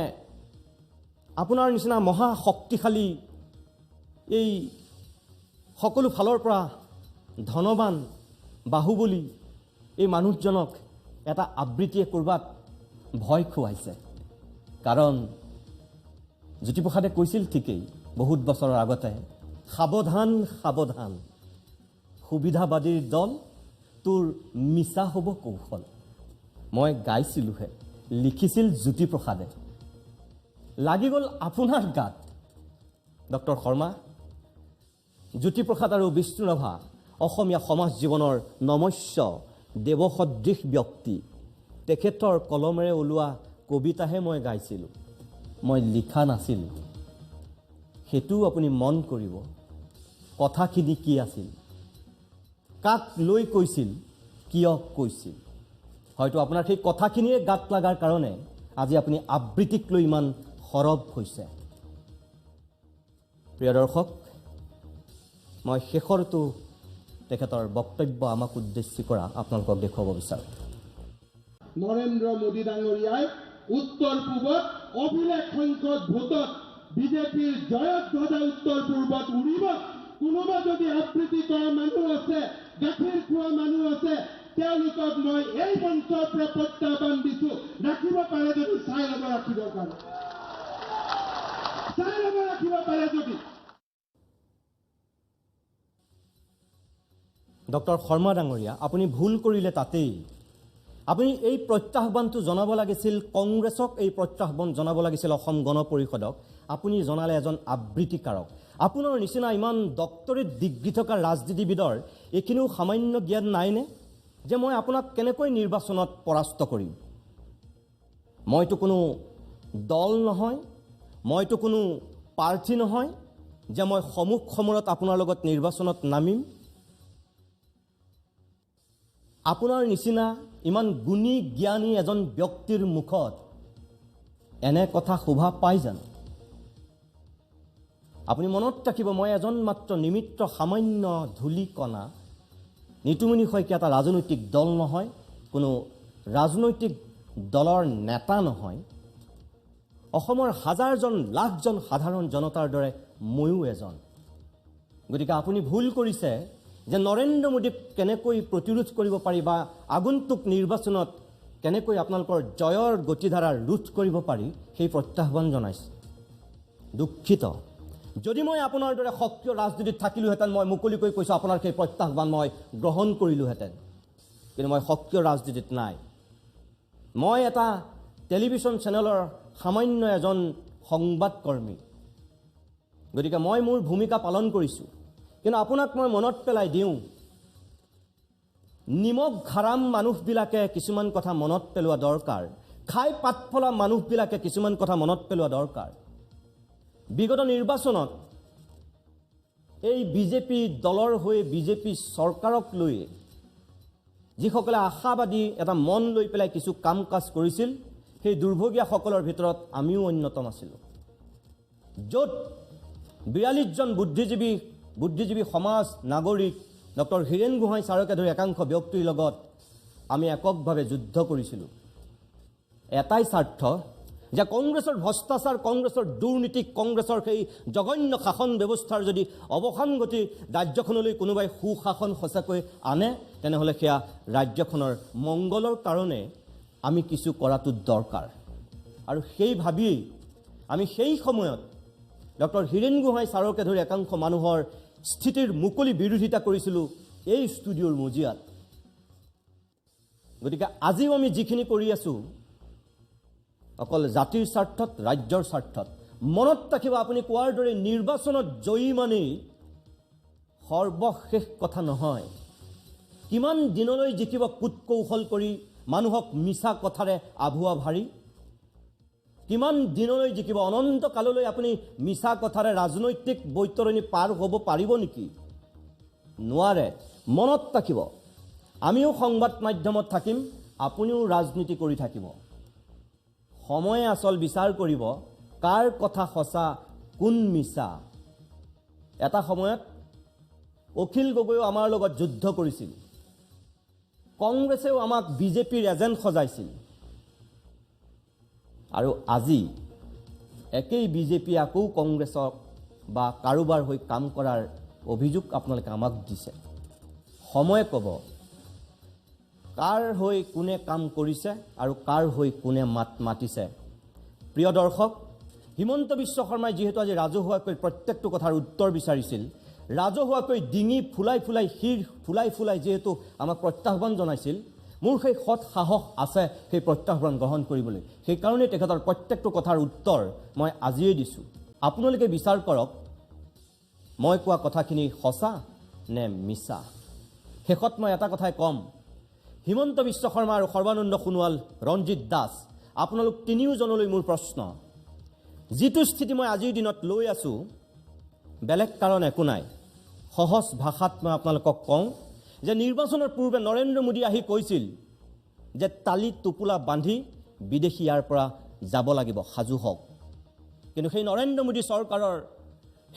আপোনাৰ নিচিনা মহা শক্তিশালী, এই সকলো ফালৰ পৰা ধনবান, বাহুবলী এই মানুহজনক এটা আবৃত্তিয়ে ক'ৰবাত ভয় খুৱাইছে? কাৰণ জ্যোতিপ্ৰসাদে কৈছিল ঠিকেই বহুত বছৰৰ আগতে, সাৱধান সাৱধান সুবিধাবাদীৰ দল, তোৰ মিছা হ'ব কৌশল। মই গাইছিলোঁহে, লিখিছিল জ্যোতিপ্ৰসাদে। লাগি গ'ল আপোনাৰ গাত। ডক্টৰ শৰ্মা, জ্যোতিপ্ৰসাদ আৰু বিষ্ণুৰাভা অসমীয়া সমাজ জীৱনৰ নমস্য দেৱসদৃশ ব্যক্তি। তেখেতৰ কলমেৰে ওলোৱা কবিতাহে মই গাইছিলোঁ, মই লিখা নাছিলোঁ। সেইটোও আপুনি মন কৰিব, কথাখিনি কি আছিল, কাক লৈ কৈছিল, কিয় কৈছিল। হয়তো আপোনাৰ সেই কথাখিনিয়ে গাত লগাৰ কাৰণে আজি আপুনি আবৃত্তিক লৈ ইমান সৰব হৈছে। প্ৰিয় দৰ্শক, মই শেষৰটো তেখেতৰ বক্তব্য আমাক উদ্দেশ্যি কৰা আপোনালোকক দেখুৱাব বিচাৰোঁ। নৰেন্দ্ৰ মোদী ডাঙৰীয়াই উত্তৰ পূবত অভিলেখ সংখ্যক ভোটত বিজেপিৰ জয়ত ধ্বজা উত্তৰ পূৰ্বত উৰিব। কোনোবা যদি আবৃত্তি কৰা মানুহ আছে, গাখীৰ খোৱা মানুহ আছে, তেওঁলোকক মই এই মঞ্চৰ পৰা প্ৰত্যাহ্বান দিছোঁ, ৰাখিব পাৰে যদি চাই ল'ব, ৰাখিব পাৰে, চাই ল'ব, ৰাখিব পাৰে যদি। ডক্টৰ শৰ্মা ডাঙৰীয়া, আপুনি ভুল কৰিলে তাতেই। আপুনি এই প্ৰত্যাহ্বানটো জনাব লাগিছিল কংগ্ৰেছক, এই প্ৰত্যাহ্বান জনাব লাগিছিল অসম গণ পৰিষদক। আপুনি জনালে এজন আবৃত্তিকাৰক। আপোনাৰ নিচিনা ইমান ডক্টৰেট ডিগ্ৰী থকা ৰাজনীতিবিদৰ এইখিনিও সামান্য জ্ঞান নাইনে যে মই আপোনাক কেনেকৈ নিৰ্বাচনত পৰাস্ত কৰিম? মইতো কোনো দল নহয়, মইতো কোনো প্ৰাৰ্থী নহয় যে মই সমুখ সমৰত আপোনাৰ লগত নিৰ্বাচনত নামিম। আপোনাৰ নিচিনা ইমান গুণী জ্ঞানী এজন ব্যক্তিৰ মুখত এনে কথা শোভা পায় জানো? আপুনি মনত ৰাখিব, মই এজন মাত্ৰ নিমিত্ত সামান্য ধূলিকণা। নিতুমণি শইকীয়া এটা ৰাজনৈতিক দল নহয়, কোনো ৰাজনৈতিক দলৰ নেতা নহয়। অসমৰ হাজাৰজন লাখজন সাধাৰণ জনতাৰ দৰে ময়ো এজন। গতিকে আপুনি ভুল কৰিছে যে নৰেন্দ্ৰ মোদীক কেনেকৈ প্ৰতিৰোধ কৰিব পাৰি বা আগন্তুক নিৰ্বাচনত কেনেকৈ আপোনালোকৰ জয়ৰ গতিধাৰা ৰোধ কৰিব পাৰি সেই প্ৰত্যাহ্বান জনাইছে। দুখিত, যদি মই আপোনাৰ দৰে সক্ৰিয় ৰাজনীতিত থাকিলোহেঁতেন, মই মুকলিকৈ কৈছোঁ আপোনাৰ সেই প্ৰত্যাহ্বান মই গ্ৰহণ কৰিলোহেঁতেন। কিন্তু মই সক্ৰিয় ৰাজনীতিত নাই। মই এটা টেলিভিশ্যন চেনেলৰ সামান্য এজন সংবাদকৰ্মী। গতিকে মই মোৰ ভূমিকা পালন কৰিছোঁ। কিন্তু আপোনাক মই মনত পেলাই দিওঁ, নিমখ ঘাৰাম মানুহবিলাকে কিছুমান কথা মনত পেলোৱা দৰকাৰ, খাই পাত ফলা মানুহবিলাকে কিছুমান কথা মনত পেলোৱা দৰকাৰ। বিগত নিৰ্বাচনত এই বিজেপি দলৰ হৈ বিজেপি চৰকাৰক লৈ যিসকলে আশাবাদী এটা মন লৈ পেলাই কিছু কাম কাজ কৰিছিল, সেই দুৰ্ভগীয়াসকলৰ ভিতৰত আমিও অন্যতম আছিলোঁ। য'ত 42জন বুদ্ধিজীৱী সমাজ নাগৰিক ডক্টৰ হীৰেণ গোহাঁই ছাৰকে ধৰি একাংশ ব্যক্তিৰ লগত আমি এককভাৱে যুদ্ধ কৰিছিলোঁ। এটাই স্বাৰ্থ যে কংগ্ৰেছৰ ভ্ৰষ্টাচাৰ, কংগ্ৰেছৰ দুৰ্নীতি, কংগ্ৰেছৰ সেই জঘন্য শাসন ব্যৱস্থাৰ যদি অৱসান ঘটি ৰাজ্যখনলৈ কোনোবাই সুশাসন সঁচাকৈ আনে, তেনেহ'লে সেয়া ৰাজ্যখনৰ মংগলৰ কাৰণে আমি কিছু কৰাটো দৰকাৰ। আৰু সেই ভাবিয়েই আমি সেই সময়ত ডক্টৰ হীৰেণ গোহাঁই ছাৰকে ধৰি একাংশ মানুহৰ স্থিতিৰ মুকলি বিৰোধিতা কৰিছিলোঁ এই ষ্টুডিঅ'ৰ মজিয়াত। গতিকে আজিও আমি যিখিনি কৰি আছোঁ অকল জাতিৰ স্বাৰ্থত, ৰাজ্যৰ স্বাৰ্থত। মনত ৰাখিব, আপুনি কোৱাৰ দৰে নিৰ্বাচনত জয়ী মানেই সৰ্বশেষ কথা নহয়। কিমান দিনলৈ জিকিব কুট কৌশল কৰি মানুহক মিছা কথাৰে আভুৱা ভাৰি? কিমান দিনলৈ জিকিব? অনন্ত কাললৈ আপুনি মিছা কথাৰে ৰাজনৈতিক বৈতৰণি পাৰ হ'ব পাৰিব নেকি? নোৱাৰে। মনত ৰাখিব, আমিও সংবাদ মাধ্যমত থাকিম, আপুনিও ৰাজনীতি কৰি থাকিব। সময়ে আচল বিচাৰ কৰিব কাৰ কথা সঁচা, কোন মিছা। এটা সময়ত অখিল গগৈও আমাৰ লগত যুদ্ধ কৰিছিল। কংগ্ৰেছেও আমাক বিজেপিৰ এজেণ্ট সজাইছিল। আৰু আজি একেই বিজেপি আকৌ কংগ্ৰেছক বা কাৰোবাৰ হৈ কাম কৰাৰ অভিযোগ আপোনালোকে আমাক দিছে। সময়ে ক'ব কাৰ হৈ কোনে কাম কৰিছে আৰু কাৰ হৈ কোনে মাতিছে। প্ৰিয় দৰ্শক, হিমন্ত বিশ্ব শৰ্মাই যিহেতু আজি ৰাজহুৱাকৈ প্ৰত্যেকটো কথাৰ উত্তৰ বিচাৰিছিল, ৰাজহুৱাকৈ ডিঙি ফুলাই ফুলাই, শিৰ ফুলাই ফুলাই যিহেতু আমাক প্ৰত্যাহ্বান জনাইছিল, মোৰ সেই সৎ সাহস আছে সেই প্ৰত্যাহ্বান গ্ৰহণ কৰিবলৈ। সেইকাৰণে তেখেতৰ প্ৰত্যেকটো কথাৰ উত্তৰ মই আজিয়ে দিছোঁ। আপোনালোকে বিচাৰ কৰক মই কোৱা কথাখিনি সঁচা নে মিছা। শেষত মই এটা কথাই ক'ম, হিমন্ত বিশ্ব শৰ্মা আৰু সৰ্বানন্দ সোণোৱাল, ৰঞ্জিত দাস, আপোনালোক তিনিওজনলৈ মোৰ প্ৰশ্ন, যিটো স্থিতি মই আজিৰ দিনত লৈ আছোঁ বেলেগ কাৰণ একো নাই। সহজ ভাষাত মই আপোনালোকক কওঁ যে নিৰ্বাচনৰ পূৰ্বে নৰেন্দ্ৰ মোদী আহি কৈছিল যে তালি টোপোলা বান্ধি বিদেশী ইয়াৰ পৰা যাব লাগিব, সাজু হওক। কিন্তু সেই নৰেন্দ্ৰ মোদী চৰকাৰৰ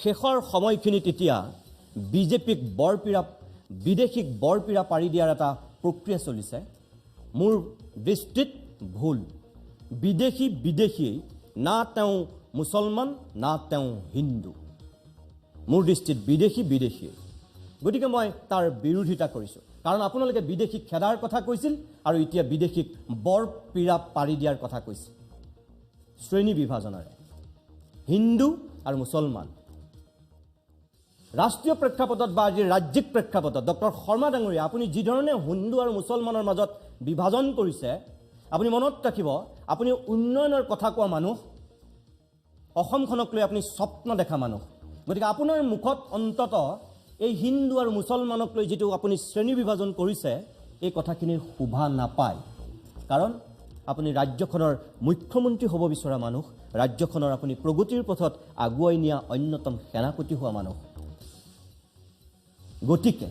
শেষৰ সময়খিনিত এতিয়া বিজেপিক বিদেশীক বৰপীৰা পাৰি দিয়াৰ এটা প্ৰক্ৰিয়া চলিছে। মোৰ দৃষ্টিত ভুল। বিদেশী না তেওঁ মুছলমান না তেওঁ হিন্দু। মোৰ দৃষ্টিত বিদেশী। গতিকে মই তাৰ বিৰোধিতা কৰিছোঁ। কাৰণ আপোনালোকে বিদেশীক খেদাৰ কথা কৈছিল আৰু এতিয়া বিদেশীক বৰপীৰা পাৰি দিয়াৰ কথা কৈছিল শ্ৰেণী বিভাজনেৰে, হিন্দু আৰু মুছলমান। ৰাষ্ট্ৰীয় প্ৰেক্ষাপটত বা আজি ৰাজ্যিক প্ৰেক্ষাপটত ডক্টৰ শৰ্মা ডাঙৰীয়া আপুনি যিধৰণে হিন্দু আৰু মুছলমানৰ মাজত বিভাজন কৰিছে, আপুনি মনত ৰাখিব আপুনি উন্নয়নৰ কথা কোৱা মানুহ, অসমখনক লৈ আপুনি স্বপ্ন দেখা মানুহ। গতিকে আপোনাৰ মুখত অন্তত এই হিন্দু আৰু মুছলমানক লৈ যিটো আপুনি শ্ৰেণী বিভাজন কৰিছে এই কথাখিনিৰ শোভা নাপায়। কাৰণ আপুনি ৰাজ্যখনৰ মুখ্যমন্ত্ৰী হ'ব বিচৰা মানুহ, ৰাজ্যখনৰ আপুনি প্ৰগতিৰ পথত আগুৱাই নিয়া অন্যতম সেনাপতি হোৱা মানুহ। গতিকে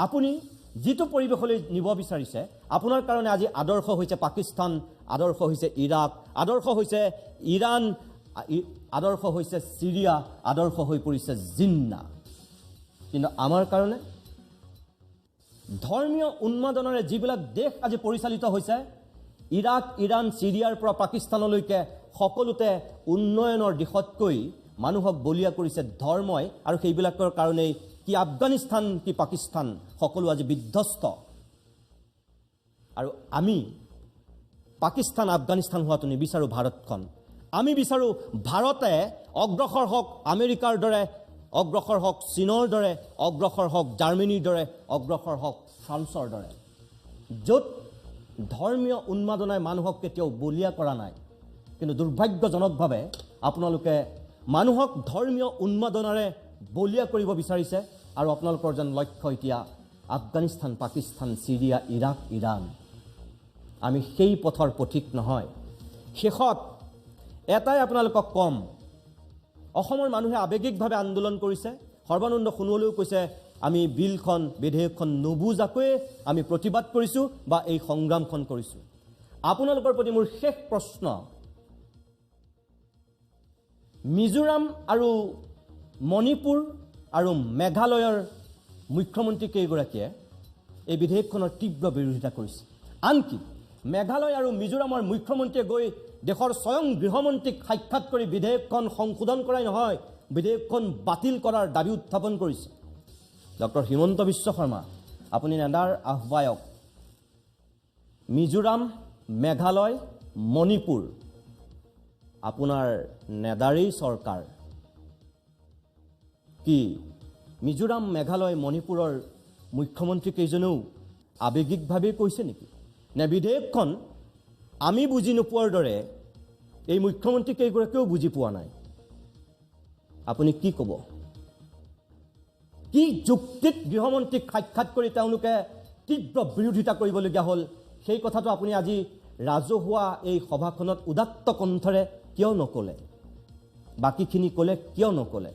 আপুনি যিটো পৰিৱেশলৈ নিব বিচাৰিছে, আপোনাৰ কাৰণে আজি আদৰ্শ হৈছে পাকিস্তান, আদৰ্শ হৈছে ইৰাক, আদৰ্শ হৈছে ইৰাণ, আদৰ্শ হৈছে চিৰিয়া, আদৰ্শ হৈ পৰিছে জিন্না। কিন্তু আমাৰ কাৰণে ধৰ্মীয় উন্মাদনাৰে যিবিলাক দেশ আজি পৰিচালিত হৈছে, ইৰাক, ইৰাণ, চিৰিয়াৰ পৰা পাকিস্তানলৈকে সকলোতে উন্নয়নৰ দিশতকৈ মানুহক বলীয়া কৰিছে ধৰ্মই। আৰু সেইবিলাকৰ কাৰণেই কি আফগানিস্তান কি পাকিস্তান সকলো আজি বিধ্বস্ত। আৰু আমি পাকিস্তান আফগানিস্তান হোৱাটো নিবিচাৰোঁ। ভাৰতখন আমি বিচাৰোঁ ভাৰতে অগ্ৰসৰ হওক আমেৰিকাৰ দৰে, অগ্ৰসৰ হওক চীনৰ দৰে, অগ্ৰসৰ হওক জাৰ্মানীৰ দৰে, অগ্ৰসৰ হওক ফ্ৰান্সৰ দৰে, য'ত ধৰ্মীয় উন্মাদনাই মানুহক কেতিয়াও বলীয়া কৰা নাই। কিন্তু দুৰ্ভাগ্যজনকভাৱে আপোনালোকে মানুহক ধৰ্মীয় উন্মাদনাৰে বলীয়া কৰিব বিচাৰিছে। আৰু আপোনালোকৰ যেন লক্ষ্য এতিয়া আফগানিস্তান, পাকিস্তান, চিৰিয়া, ইৰাক, ইৰাণ। আমি সেই পথৰ পথিক নহয়। শেষত এটাই আপোনালোকক কম, অসমৰ মানুহে আৱেগিকভাৱে আন্দোলন কৰিছে। সৰ্বানন্দ সোণোৱালেও কৈছে আমি বিলখন, বিধেয়কখন নুবুজাকৈয়ে আমি প্ৰতিবাদ কৰিছোঁ বা এই সংগ্ৰামখন কৰিছোঁ। আপোনালোকৰ প্ৰতি মোৰ শেষ প্ৰশ্ন, মিজোৰাম আৰু মণিপুৰ আৰু মেঘালয়ৰ মুখ্যমন্ত্ৰী কেইগৰাকীয়ে এই বিধেয়কখনৰ তীব্ৰ বিৰোধিতা কৰিছে। আনকি মেঘালয় আৰু মিজোৰামৰ মুখ্যমন্ত্ৰীয়ে গৈ দেশৰ স্বয়ং গৃহমন্ত্ৰীক সাক্ষাৎ কৰি বিধেয়কখন সংশোধন কৰাই নহয়, বিধেয়কখন বাতিল কৰাৰ দাবী উত্থাপন কৰিছে। ডক্টৰ হিমন্ত বিশ্ব শৰ্মা, আপুনি নেডাৰ আহ্বায়ক। মিজোৰাম, মেঘালয়, মণিপুৰ আপোনাৰ নেডাৰেই চৰকাৰ। কি মিজোৰাম, মেঘালয়, মণিপুৰৰ মুখ্যমন্ত্ৰীকেইজনেও আৱেগিকভাৱে কৈছে নেকি? নে বিধেয়কখন আমি বুজি নোপোৱাৰ দৰে এই মুখ্যমন্ত্ৰীকেইগৰাকীয়েও বুজি পোৱা নাই? আপুনি কি ক'ব? কি যুক্তিত গৃহমন্ত্ৰীক সাক্ষাৎ কৰি তেওঁলোকে তীব্ৰ বিৰোধিতা কৰিবলগীয়া হ'ল, সেই কথাটো আপুনি আজি ৰাজহুৱা এই সভাখনত উদাত্ত কণ্ঠৰে কিয় নক'লে? বাকীখিনি ক'লে কিয় নক'লে?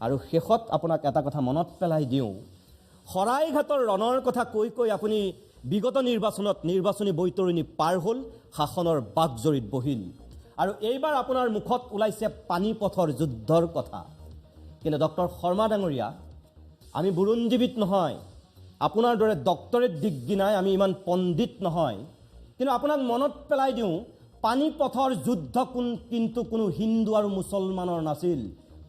আৰু শেষত আপোনাক এটা কথা মনত পেলাই দিওঁ, শৰাইঘাটৰ ৰণৰ কথা কৈ কৈ আপুনি বিগত নিৰ্বাচনত নিৰ্বাচনী বৈতৰণি পাৰ হ'ল, শাসনৰ বাকজৰীত বহিল। আৰু এইবাৰ আপোনাৰ মুখত ওলাইছে পানীপথৰ যুদ্ধৰ কথা। কিন্তু ডক্টৰ শৰ্মা ডাঙৰীয়া, আমি বুৰঞ্জীবিদ নহয়, আপোনাৰ দৰে ডক্টৰেট ডিগ্ৰী নাই, আমি ইমান পণ্ডিত নহয়। কিন্তু আপোনাক মনত পেলাই দিওঁ, পানীপথৰ যুদ্ধ কিন্তু কোনো হিন্দু আৰু মুছলমানৰ নাছিল।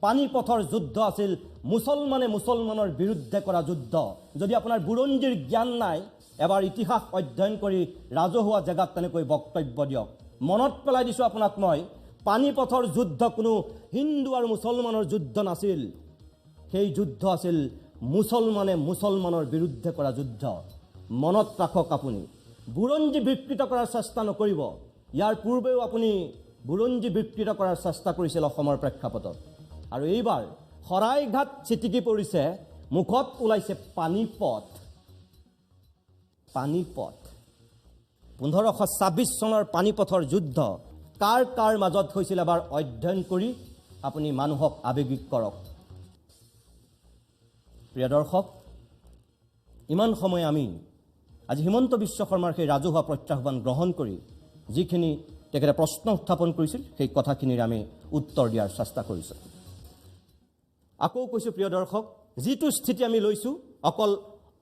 পানীপথৰ যুদ্ধ আছিল মুছলমানে মুছলমানৰ বিৰুদ্ধে কৰা যুদ্ধ। যদি আপোনাৰ বুৰঞ্জীৰ জ্ঞান নাই, এবাৰ ইতিহাস অধ্যয়ন কৰি ৰাজহুৱা জেগাত তেনেকৈ বক্তব্য দিয়ক। মনত পেলাই দিছোঁ আপোনাক মই, পানীপথৰ যুদ্ধ কোনো হিন্দু আৰু মুছলমানৰ যুদ্ধ নাছিল। সেই যুদ্ধ আছিল মুছলমানে মুছলমানৰ বিৰুদ্ধে কৰা যুদ্ধ। মনত ৰাখক, আপুনি বুৰঞ্জী বিকৃত কৰাৰ চেষ্টা নকৰিব। ইয়াৰ পূৰ্বেও আপুনি বুৰঞ্জী বিকৃত কৰাৰ চেষ্টা কৰিছিল অসমৰ প্ৰেক্ষাপটত, আৰু এইবাৰ শৰাইঘাট ছিটিকি পৰিছে, মুখত ওলাইছে পানীপথ। 1526 চনৰ পানীপথৰ যুদ্ধ কাৰ কাৰ মাজত হৈছিল এবাৰ অধ্যয়ন কৰি আপুনি মানুহক আৱেগিক কৰক। প্ৰিয় দৰ্শক, ইমান সময় আমি আজি হিমন্ত বিশ্ব শৰ্মাৰ সেই ৰাজহুৱা প্ৰত্যাহ্বান গ্ৰহণ কৰি যিখিনি তেখেতে প্ৰশ্ন উত্থাপন কৰিছিল সেই কথাখিনিৰ আমি উত্তৰ দিয়াৰ চেষ্টা কৰিছোঁ। আকৌ কৈছোঁ প্ৰিয় দৰ্শক, যিটো স্থিতি আমি লৈছোঁ অকল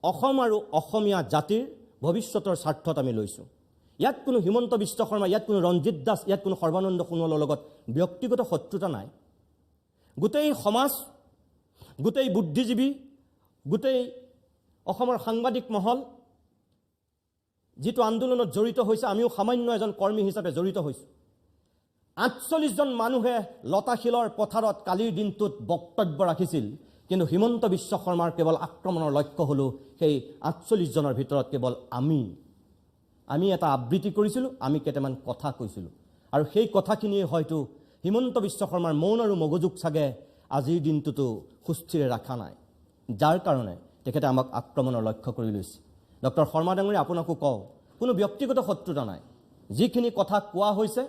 অসম আৰু অসমীয়া জাতিৰ ভৱিষ্যতৰ স্বাৰ্থত আমি লৈছোঁ। ইয়াত কোনো হিমন্ত বিশ্ব শৰ্মা, ইয়াত কোনো ৰঞ্জিত দাস, ইয়াত কোনো সৰ্বানন্দ সোণোৱালৰ লগত ব্যক্তিগত শত্ৰুতা নাই। গোটেই সমাজ, গোটেই বুদ্ধিজীৱী, গোটেই অসমৰ সাংবাদিক মহল যিটো আন্দোলনত জড়িত হৈছে, আমিও সামান্য এজন কৰ্মী হিচাপে জড়িত হৈছোঁ। 48 জন মানুহে লতাশিলৰ পথাৰত কালিৰ দিনটোত বক্তব্য ৰাখিছিল, কিন্তু হিমন্ত বিশ্ব শৰ্মাৰ কেৱল আক্ৰমণৰ লক্ষ্য হ'লো সেই 48 জনৰ ভিতৰত কেৱল আমি এটা আবৃত্তি কৰিছিলোঁ, আমি কেইটামান কথা কৈছিলোঁ, আৰু সেই কথাখিনিয়ে হয়তো হিমন্ত বিশ্ব শৰ্মাৰ মন আৰু মগজুক চাগে আজিৰ দিনটোতো সুস্থিৰে ৰখা নাই, যাৰ কাৰণে তেখেতে আমাক আক্ৰমণৰ লক্ষ্য কৰি লৈছে। ডক্টৰ শৰ্মা ডাঙৰীয়া, আপোনাকো কওঁ, কোনো ব্যক্তিগত শত্ৰুতা নাই। যিখিনি কথা কোৱা হৈছে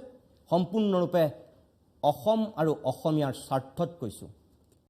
সম্পূৰ্ণৰূপে অসম আৰু অসমীয়াৰ স্বাৰ্থত কৈছোঁ।